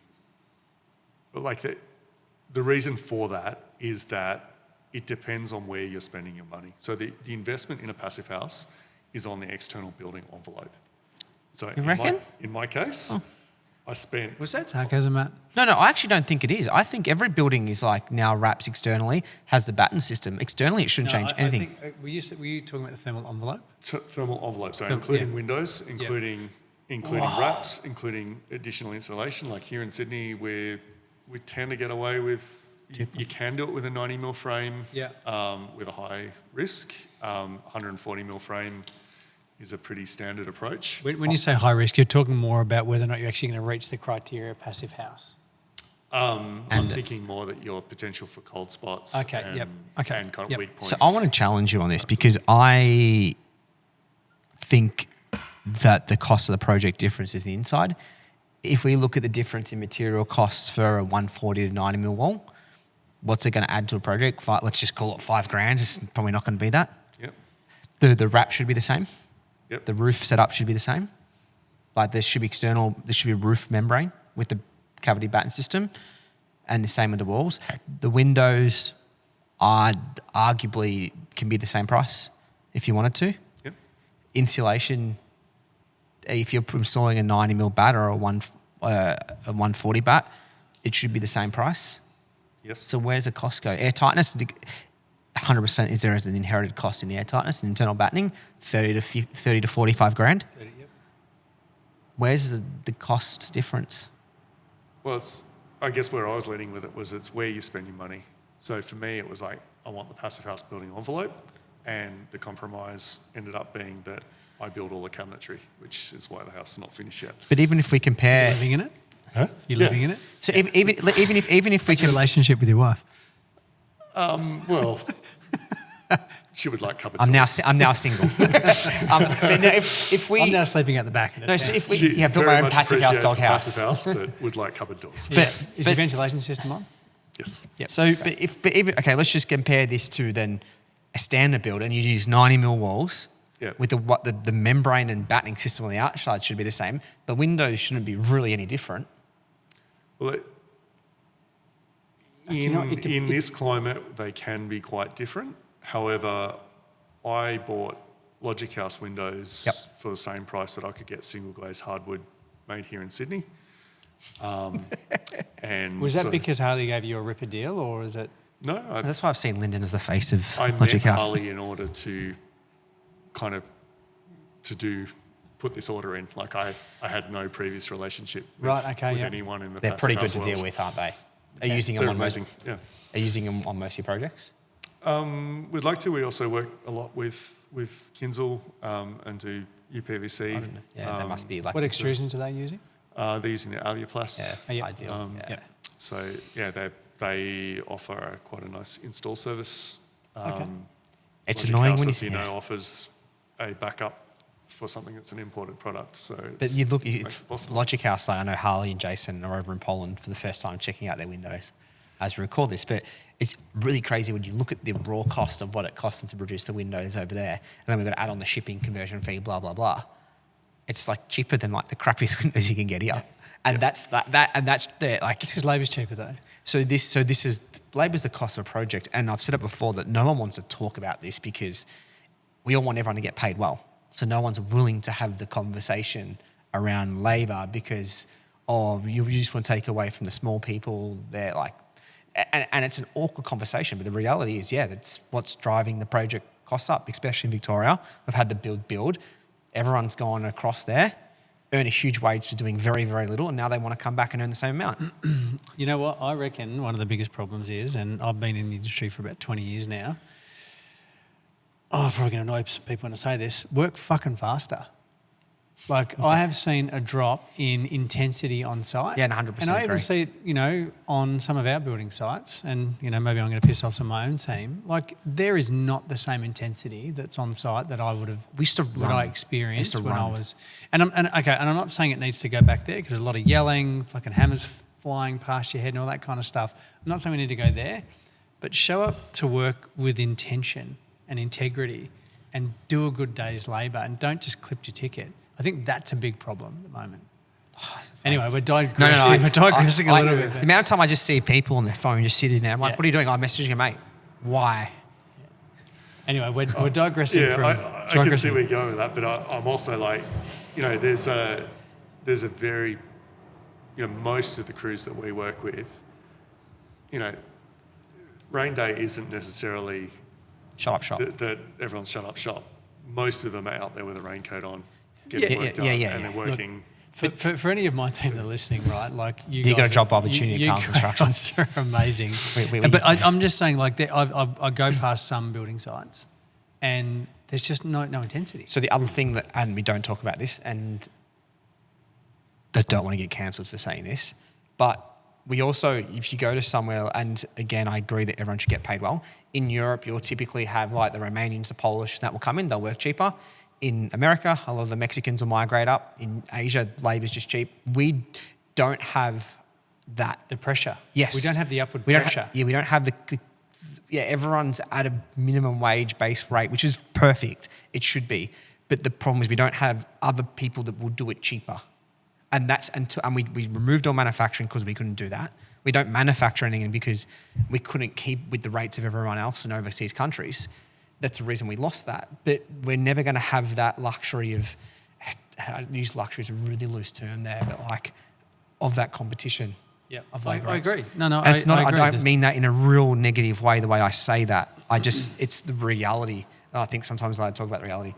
the reason for that is that it depends on where you're spending your money. So the investment in a passive house is on the external building envelope. So You reckon? In my case, I spent... Was that sarcasm, Matt? No, I actually don't think it is. I think every building is like now wraps externally, has the batten system. Externally, it shouldn't change anything. I think, were you talking about the thermal envelope? Thermal envelope, so including yeah. windows, including wraps, including additional insulation. Like here in Sydney, we tend to get away with... You can do it with a 90 mil frame with a high risk. 140 mil frame is a pretty standard approach. When you say high risk, you're talking more about whether or not you're actually going to reach the criteria of passive house. I'm thinking more that your potential for cold spots and kind of weak points. So I want to challenge you on this because I think that the cost of the project difference is the inside. if we look at the difference in material costs for a 140 to 90 mil wall, what's it going to add to a project? Let's just call it $5,000. It's probably not going to be that. Yep. The wrap should be the same. Yep. The roof setup should be the same. Like there should be a roof membrane with the cavity batten system, and the same with the walls. The windows are arguably can be the same price if you wanted to. Yep. Insulation, if you're installing a 90 mil bat or a 140 bat, it should be the same price. Yes. So where's the cost go? Airtightness, 100% is there as an inherited cost in the airtightness and internal battening, 30 to 45 grand. 30, yep. Where's the cost difference? Well, I guess where I was leading with it was it's where you spend your money. So for me, it was like, I want the passive house building envelope, and the compromise ended up being that I build all the cabinetry, which is why the house is not finished yet. But even if we compare, Living in it? Huh? You living in it? so even if we What's your can, relationship with your wife? Well, she would like cupboard I'm doors. now single. But no, if we I'm now sleeping at the back of it. no, so if we She built very my own much passive house, appreciates the doghouse. passive house, but would like cupboard doors. But Is your ventilation system on? Yes. Yep. So, okay, let's just compare this to then a standard build, and you use 90 mil walls. Yep. With the membrane and battening system on the outside should be the same. The windows shouldn't be really any different. Well, in this climate, they can be quite different. However, I bought Logic House windows Yep. for the same price that I could get single glazed hardwood made here in Sydney. And Was that so- because Harley gave you a ripper deal, or is it? No, That's why I've seen Linden as the face of I met Logic House. Harley in order to kind of put this order in. Like I had no previous relationship with, Right, okay, with yeah. anyone in the They're passive pretty good house to world. deal with, aren't they? Are you using them They're on most? amazing. Yeah. Are you using them on most of your projects? We'd like to. We also work a lot with Kinzel and do UPVC. Yeah, that must be like What extrusions are they using? They're using the Aluplast. Yeah, Oh, yeah. ideal. Yeah. So yeah, they offer quite a nice install service. Okay. It's Logic annoying House, when you as see you know, offers a backup for something that's an imported product. So, But you look, makes it's it possible. Logic House. Like I know Harley and Jason are over in Poland for the first time checking out their windows as we record this. But it's really crazy when you look at the raw cost of what it costs them to produce the windows over there, and then we've got to add on the shipping, conversion fee, blah blah blah. It's like cheaper than like the crappiest windows you can get here, and that's the like. It's because labour's cheaper though. So this is labour's the cost of a project, and I've said it before that no one wants to talk about this because we all want everyone to get paid well. So no one's willing to have the conversation around labour because you just want to take away from the small people. They're like, and it's an awkward conversation. But the reality is, that's what's driving the project costs up, especially in Victoria. We've had the build. Everyone's gone across there, earn a huge wage for doing very, very little, and now they want to come back and earn the same amount. You know what? I reckon one of the biggest problems is, and I've been in the industry for about 20 years now. I'm probably going to annoy some people when I say this. Work fucking faster. Like, I have seen a drop in intensity on site. Yeah, and 100% And I even agree. see it, on some of our building sites, and, maybe I'm going to piss off some of my own team. Like, there is not the same intensity that's on site that I would have, We used to that run. I We used experienced to when I run. was, and I'm not saying it needs to go back there because there's a lot of yelling, fucking hammers flying past your head and all that kind of stuff. I'm not saying we need to go there, but show up to work with intention and integrity and do a good day's labour and don't just clip your ticket. I think that's a big problem at the moment. Anyway, we're digressing. We're digressing a little bit. The amount of time I just see people on their phone just sitting there, I'm like, Yeah. what are you doing? I'm messaging a mate. Why? Anyway, we're digressing Yeah, from. I can see where you're going with that, but I'm also like, there's a very, most of the crews that we work with, rain day isn't necessarily Shut up shop. that everyone's shut up shop. Most of them are out there with a raincoat on, getting work done, yeah. and they're working. For any of my team that are listening, right? Like you got guys a job are- opportunity at you Carl Construction. guys are amazing. We- But I'm just saying, like, I go past some building sites, and there's just no intensity. So the other thing that, and we don't talk about this, and they don't want to get cancelled for saying this, but we also, if you go to somewhere, and again, I agree that everyone should get paid well. In Europe, you'll typically have like the Romanians, the Polish, that will come in, they'll work cheaper. In America, a lot of the Mexicans will migrate up. In Asia, labour's just cheap. don't have that. The pressure. Yes. We don't have the upward We don't pressure. we don't have everyone's at a minimum wage base rate, which is perfect. It should be. But the problem is we don't have other people that will do it cheaper. And we removed all manufacturing because we couldn't do that. We don't manufacture anything because we couldn't keep with the rates of everyone else in overseas countries. That's the reason we lost that. But we're never going to have that luxury of, I use luxury as a really loose term there, but like of that competition. Yeah, of I labour rates. agree. No, And it's not. I agree. I don't mean that in a real negative way. The way I say that, it's the reality. And I think sometimes I talk about the reality.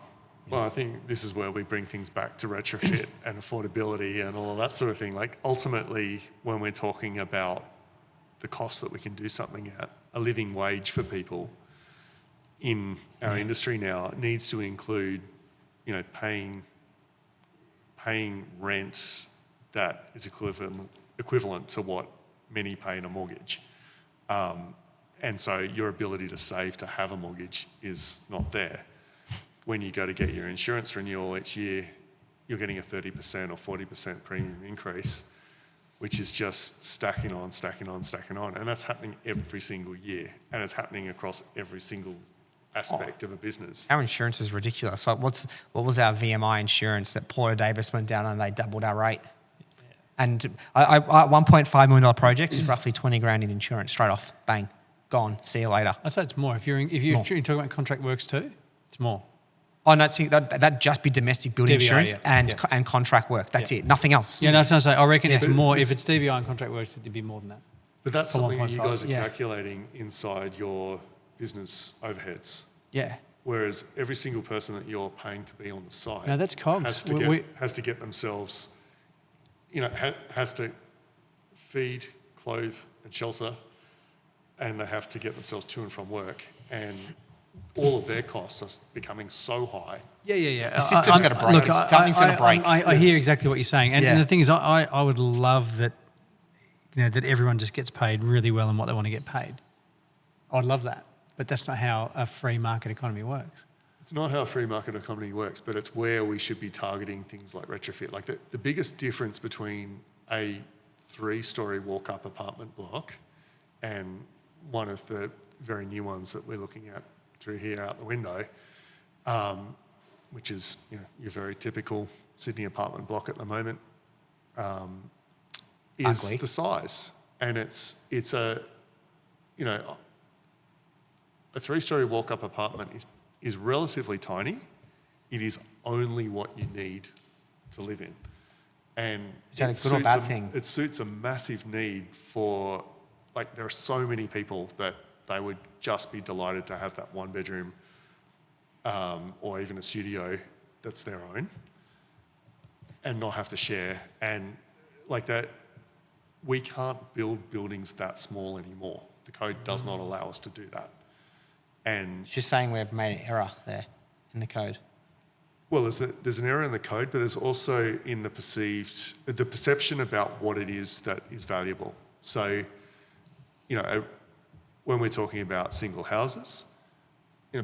Well, I think this is where we bring things back to retrofit and affordability and all of that sort of thing. Like ultimately, when we're talking about the cost that we can do something at, a living wage for people in our industry now needs to include, paying rents that is equivalent to what many pay in a mortgage. And so your ability to save to have a mortgage is not there. When you go to get your insurance renewal each year, you're getting a 30% or 40% premium increase, which is just stacking on. And that's happening every single year. And it's happening across every single aspect of a business. Our insurance is ridiculous. Like what was our VMI insurance that Porter Davis went down and they doubled our rate? And a $1.5 million project is roughly 20 grand in insurance straight off. Bang, gone. See you later. I'd say it's more. If you're talking about contract works too, it's more. Oh no, that'd just be domestic building DBI, insurance yeah. and contract work. That's it. Nothing else. Yeah, no, that's what I'm saying. I reckon it's but more. If it's DBI and contract works, it'd be more than that. But that's For something that you 1.5. guys are Yeah. calculating inside your business overheads. Yeah. Whereas every single person that you're paying to be on the site No, that's COGS. has to get themselves, has to feed, clothe and shelter, and they have to get themselves to and from work. And all of their costs are becoming so high. Yeah. The system's got to break. Something's got to break. I hear exactly what you're saying. And, Yeah. and the thing is, I would love that, that everyone just gets paid really well in what they want to get paid. I'd love that. But that's not how a free market economy works. It's not how a free market economy works, but it's where we should be targeting things like retrofit. Like the biggest difference between a 3-story walk-up apartment block and one of the very new ones that we're looking at through here out the window, which is your very typical Sydney apartment block at the moment, is Ugly. the size. And it's a 3-story walk-up apartment is relatively tiny. It is only what you need to live in. And Is that a good or bad thing? It suits a massive need for, there are so many people that they would just be delighted to have that 1-bedroom or even a studio that's their own and not have to share. And that, we can't build buildings that small anymore. The code does not allow us to do that. And It's just saying we've made an error there in the code. well, there's an error in the code, but there's also in the perception about what it is that is valuable. So, when we're talking about single houses,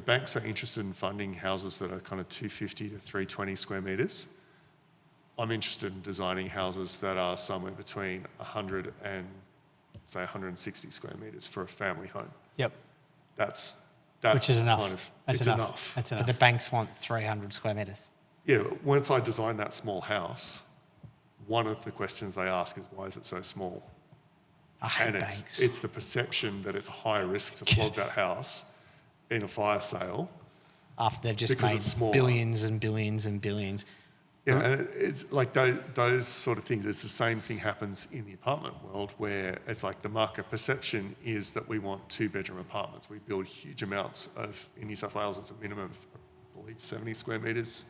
banks are interested in funding houses that are kind of 250 to 320 square metres. I'm interested in designing houses that are somewhere between 100 and, say, 160 square metres for a family home. Yep. That's Which is enough. It's enough. That's But enough. the banks want 300 square metres. Yeah, once I design that small house, one of the questions they ask is, why is it so small? I hate And banks. it's the perception that it's high risk to flog that house in a fire sale. After they've just because made it's smaller. billions and billions and billions. Yeah, and it's like those sort of things. It's the same thing happens in the apartment world where it's like the market perception is that we want 2-bedroom apartments. We build huge amounts of, in New South Wales, it's a minimum of, I believe, 70 square metres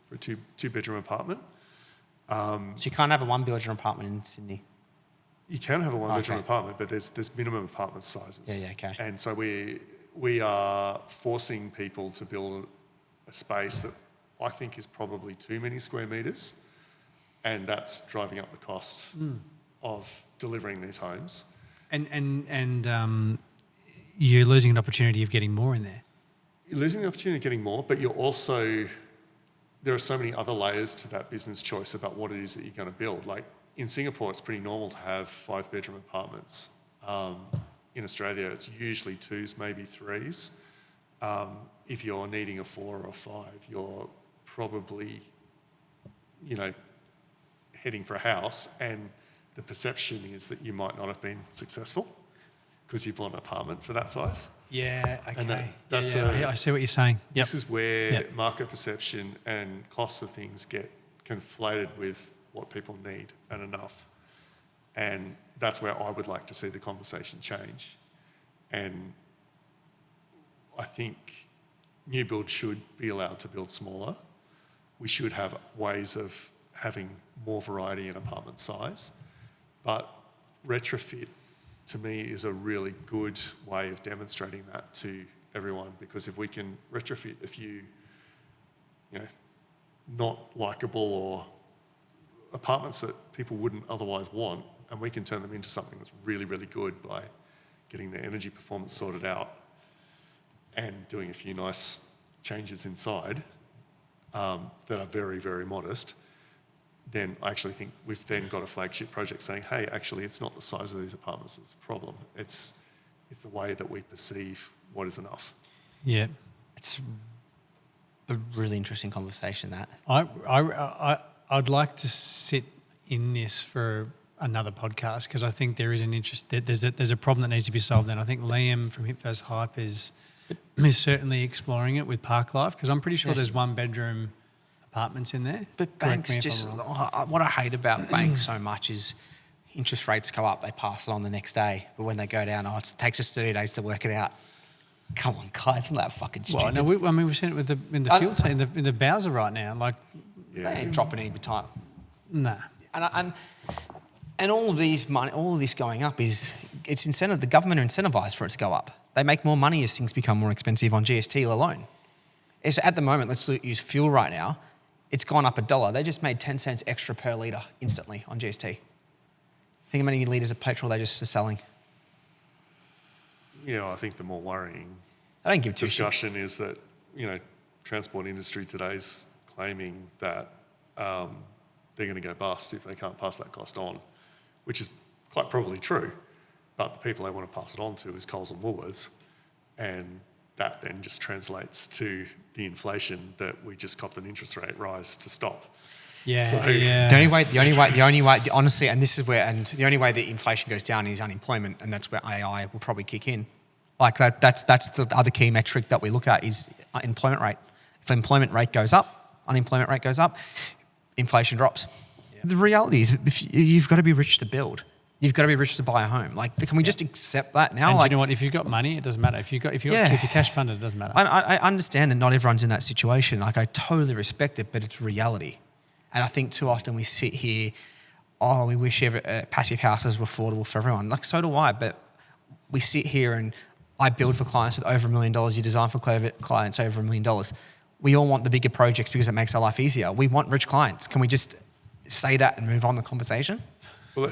for a two-bedroom apartment. So you can't have a 1-bedroom apartment in Sydney. You can have a 1-bedroom Okay. apartment, but there's minimum apartment sizes. Yeah, okay. And so we are forcing people to build a space that I think is probably too many square metres, and that's driving up the cost of delivering these homes. And you're losing an opportunity of getting more in there. You're losing the opportunity of getting more, but you're also, there are so many other layers to that business choice about what it is that you're going to build. Like in Singapore, it's pretty normal to have 5-bedroom apartments. In Australia, it's usually 2s, maybe 3s. If you're needing a 4 or a 5, you're probably, heading for a house, and the perception is that you might not have been successful because you bought an apartment for that size. Yeah, okay. And that's I see what you're saying. Yep. This is where Yep. market perception and costs of things get conflated with what people need and enough. And that's where I would like to see the conversation change. And I think new build should be allowed to build smaller. We should have ways of having more variety in apartment size. But retrofit, to me, is a really good way of demonstrating that to everyone, because if we can retrofit a few, not likeable or apartments that people wouldn't otherwise want, and we can turn them into something that's really, really good by getting their energy performance sorted out and doing a few nice changes inside that are very, very modest, then I actually think we've then got a flagship project saying, hey, actually, it's not the size of these apartments that's the problem. It's the way that we perceive what is enough. Yeah. It's a really interesting conversation, that. I'd like to sit in this for another podcast, because I think there is an interest. There's a problem that needs to be solved, and I think Liam from Hip vs Hype is certainly exploring it with Park Life, because I'm pretty sure there's 1-bedroom apartments in there. But Correct banks me if just, I'm wrong. what I hate about banks so much is interest rates go up, they pass it on the next day. But when they go down, it takes us 30 days to work it out. Come on, guys, isn't that fucking stupid? Well, no, we've seen it in the field team, in the Bowser right now. Like, They ain't dropping any time. nah. And all of this going up it's incentive. The government are incentivized for it to go up. They make more money as things become more expensive on GST alone. It's, at the moment, let's use fuel right now. It's gone up $1. They just made 10 cents extra per litre instantly on GST. Think how many litres of petrol they just are selling. I think the more worrying I don't give two discussion is that, transport industry today's claiming that they're going to go bust if they can't pass that cost on, which is quite probably true. But the people they want to pass it on to is Coles and Woolworths, and that then just translates to the inflation that we just copped an interest rate rise to stop. Yeah, So- yeah. The only way, honestly, and this is where, and the only way that inflation goes down is unemployment, and that's where AI will probably kick in. Like that's the other key metric that we look at is employment rate. If employment rate goes up, unemployment rate goes up, inflation drops. Yeah. The reality is, you've got to be rich to build. You've got to be rich to buy a home. Like, can we just accept that now? And like, do you know what? If you've got money, it doesn't matter. If you're cash funded, it doesn't matter. I understand that not everyone's in that situation. Like, I totally respect it, but it's reality. And I think too often we sit here, we wish passive houses were affordable for everyone. Like, so do I, but we sit here and I build for clients with over $1 million. You design for clients over $1 million. We all want the bigger projects because it makes our life easier. We want rich clients. Can we just say that and move on the conversation? Well,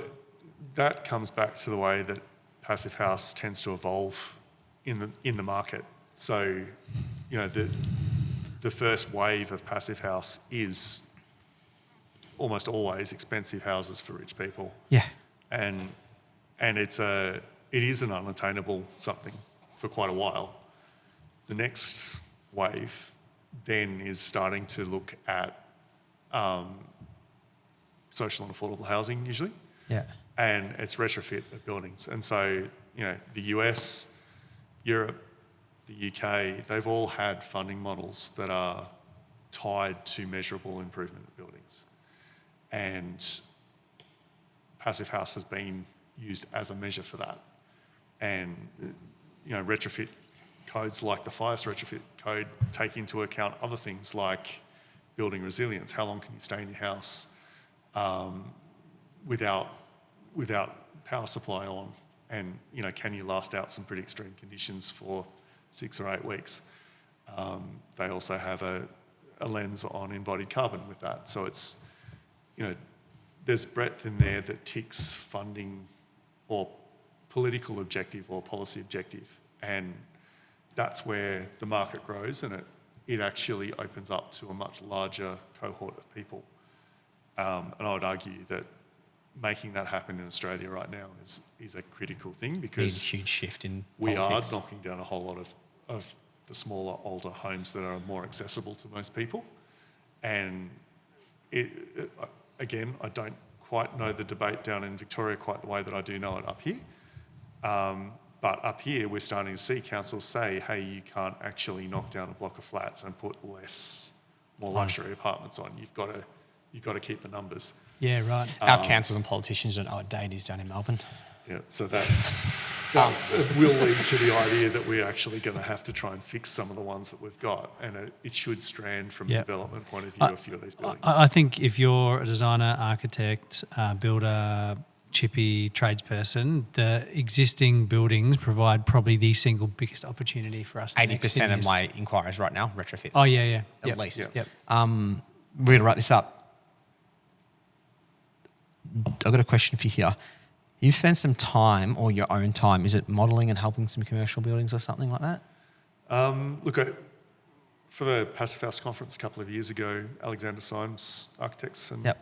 that comes back to the way that passive house tends to evolve in the market. So, the first wave of passive house is almost always expensive houses for rich people. Yeah. And it is an unattainable something for quite a while. The next wave then is starting to look at social and affordable housing usually. Yeah. And it's retrofit of buildings. And so, the US, Europe, the UK, they've all had funding models that are tied to measurable improvement of buildings. And passive house has been used as a measure for that. And, retrofit codes like the FIRES retrofit code take into account other things like building resilience. How long can you stay in your house without power supply on? And, can you last out some pretty extreme conditions for 6 or 8 weeks? They also have a lens on embodied carbon with that. So it's, there's breadth in there that ticks funding or political objective or policy objective. And that's where the market grows, and it actually opens up to a much larger cohort of people. And I would argue that making that happen in Australia right now is a critical thing, Needs because a huge shift in we politics. are knocking down a whole lot of the smaller, older homes that are more accessible to most people. And again, I don't quite know the debate down in Victoria quite the way that I do know it up here. But up here, we're starting to see councils say, hey, you can't actually knock down a block of flats and put more luxury apartments on. You've got to keep the numbers. Yeah, right. Our councils and politicians don't know what date is down in Melbourne. Yeah, so that will lead to the idea that we're actually going to have to try and fix some of the ones that we've got, and it should strand from a development point of view a few of these buildings. I think if you're a designer, architect, builder, chippy, tradesperson, the existing buildings provide probably the single biggest opportunity for us. 80% of my inquiries right now, retrofits. Oh, yeah. At least. Yep. We're going to wrap this up. I've got a question for you here. You've spent some time, or your own time, is it modelling and helping some commercial buildings or something like that? For the Passive House conference a couple of years ago, Alexander Symes Architects and my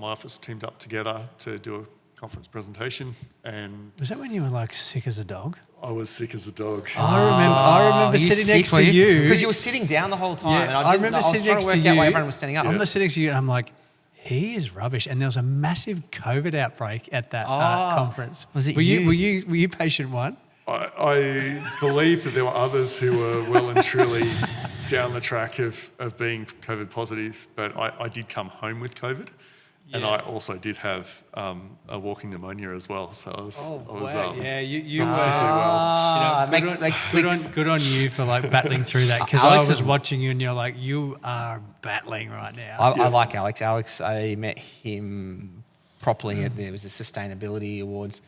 office teamed up together to do a conference presentation, and Was that when you were like sick as a dog? I was sick as a dog. I remember sitting next to you. Because you were sitting down the whole time. Yeah, and I remember sitting next to I was trying to work out you. why everyone was standing up. I'm sitting next to you, and I'm like, he is rubbish. And there was a massive COVID outbreak at that conference. Was it were you? Were you patient one? I believe that there were others who were well and truly down the track of being COVID positive, but I did come home with COVID. And I also did have a walking pneumonia as well, so I was you not particularly well. good on you for like battling through that, because I Alex was is- watching you and you're like, you are battling right now. I like Alex. Alex, I met him properly there was a sustainability awards.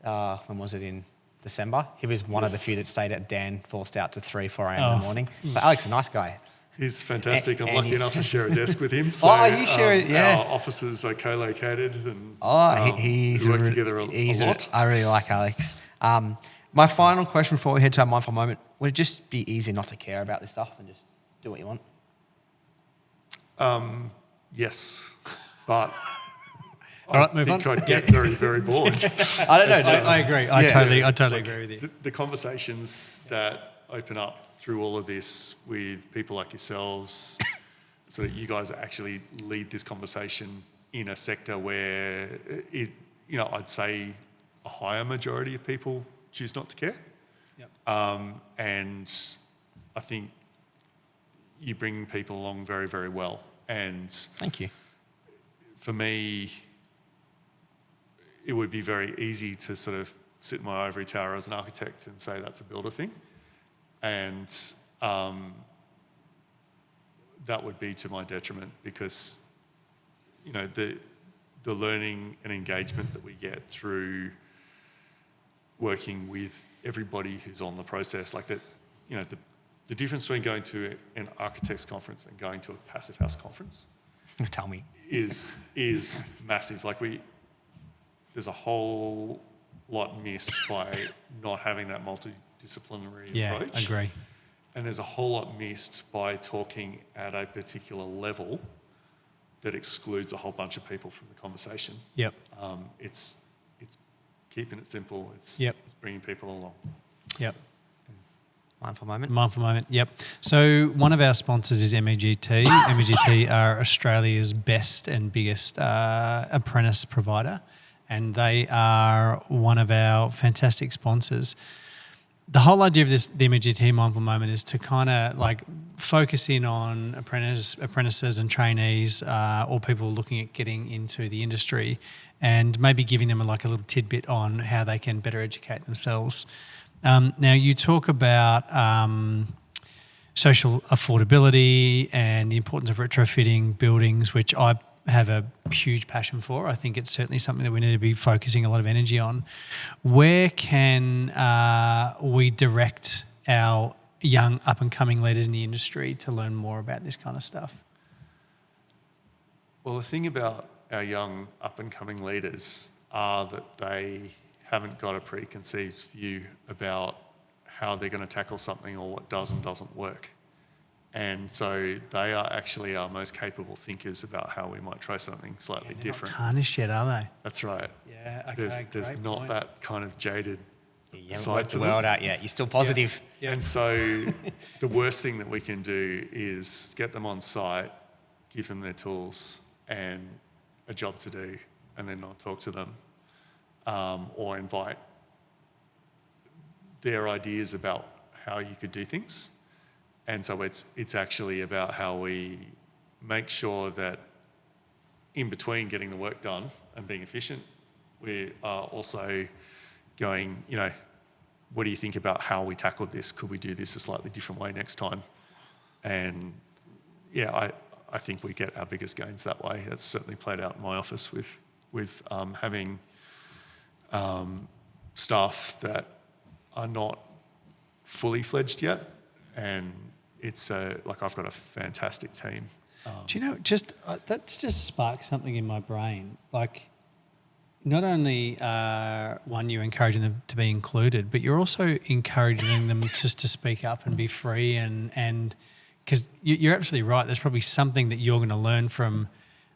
When was it? In December. He was one of the few that stayed at Dan Forced out to 4 a.m. in the morning. So Alex is a nice guy. He's fantastic. I'm And lucky he- enough to share a desk with him. So, You share it, yeah. Our offices are co-located, and He's we work together a lot. I really like Alex. My final question before we head to our mindful moment, would it just be easy not to care about this stuff and just do what you want? Yes, but All right, I move think on. I'd get very, very bored. I don't know. I agree. I totally agree with you. The conversations that open up through all of this with people like yourselves, so that you guys actually lead this conversation in a sector where I'd say a higher majority of people choose not to care. Yep. And I think you bring people along very, very well. And Thank you. for me, it would be very easy to sort of sit in my ivory tower as an architect and say that's a builder thing. And that would be to my detriment, because, the learning and engagement that we get through working with everybody who's on the process, like that, the difference between going to an architects conference and going to a passive house conference Tell me. is massive. Like there's a whole lot missed by not having that multidisciplinary approach. Agree. And there's a whole lot missed by talking at a particular level that excludes a whole bunch of people from the conversation. Yep. It's keeping it simple. It's bringing people along. Yep. Mindful moment. Mindful moment, yep. So one of our sponsors is MEGT. MEGT are Australia's best and biggest apprentice provider, and they are one of our fantastic sponsors. The whole idea of the MEGT Mindful Moment is to kind of like focus in on apprentices and trainees or people looking at getting into the industry, and maybe giving them a little tidbit on how they can better educate themselves. Now, you talk about social affordability and the importance of retrofitting buildings, which I have a huge passion for. I think it's certainly something that we need to be focusing a lot of energy on. Where can we direct our young up-and-coming leaders in the industry to learn more about this kind of stuff? Well, the thing about our young up-and-coming leaders are that they haven't got a preconceived view about how they're going to tackle something or what does and doesn't work. And so they are actually our most capable thinkers about how we might try something slightly different. Not tarnished yet, are they? That's right. Yeah, okay, There's great not point. that kind of jaded You haven't side worked to the them. world out yet. You're still positive. Yeah. And so the worst thing that we can do is get them on site, give them their tools and a job to do, and then not talk to them, or invite their ideas about how you could do things. And so it's actually about how we make sure that in between getting the work done and being efficient, we are also going, what do you think about how we tackled this? Could we do this a slightly different way next time? And yeah, I think we get our biggest gains that way. That's certainly played out in my office with having staff that are not fully fledged yet. And it's I've got a fantastic team. Do you know, that's just sparked something in my brain. Like, not only one, you're encouraging them to be included, but you're also encouraging them just to speak up and be free, and because you're absolutely right. There's probably something that you're going to learn from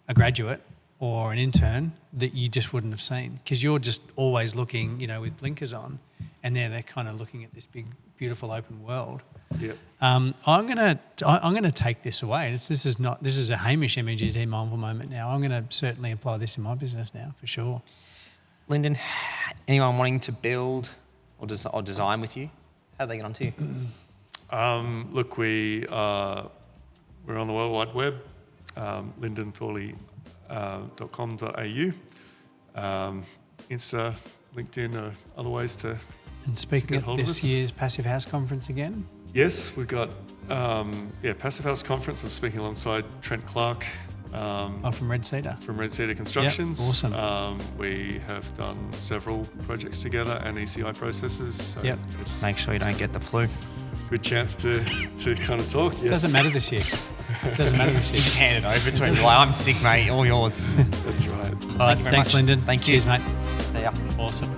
a graduate or an intern that you just wouldn't have seen, because you're just always looking, with blinkers on, and they're kind of looking at this big, beautiful open world. Yep. I'm gonna take this away. This is a Hamish MEGT mindful moment now. I'm gonna certainly apply this in my business now for sure. Lyndon, anyone wanting to build or design with you, how do they get onto you? Look, we're on the World Wide Web, lindenthorley.com.au, Insta, LinkedIn are other ways to. And speaking get of hold of this us. year's Passive House Conference again, Yes, we've got Passive House Conference. I'm speaking alongside Trent Clark from Red Cedar. from Red Cedar Constructions. Yep, awesome. We have done several projects together and ECI processes. So Yep. it's Make sure you don't get the flu. a good chance to kind of talk. Yes. Doesn't matter this year. Just hand it over to him. Like, I'm sick, mate. All yours. That's right. All right, you very thanks, much. Lyndon. Thank you. Cheers, mate. See ya. Awesome.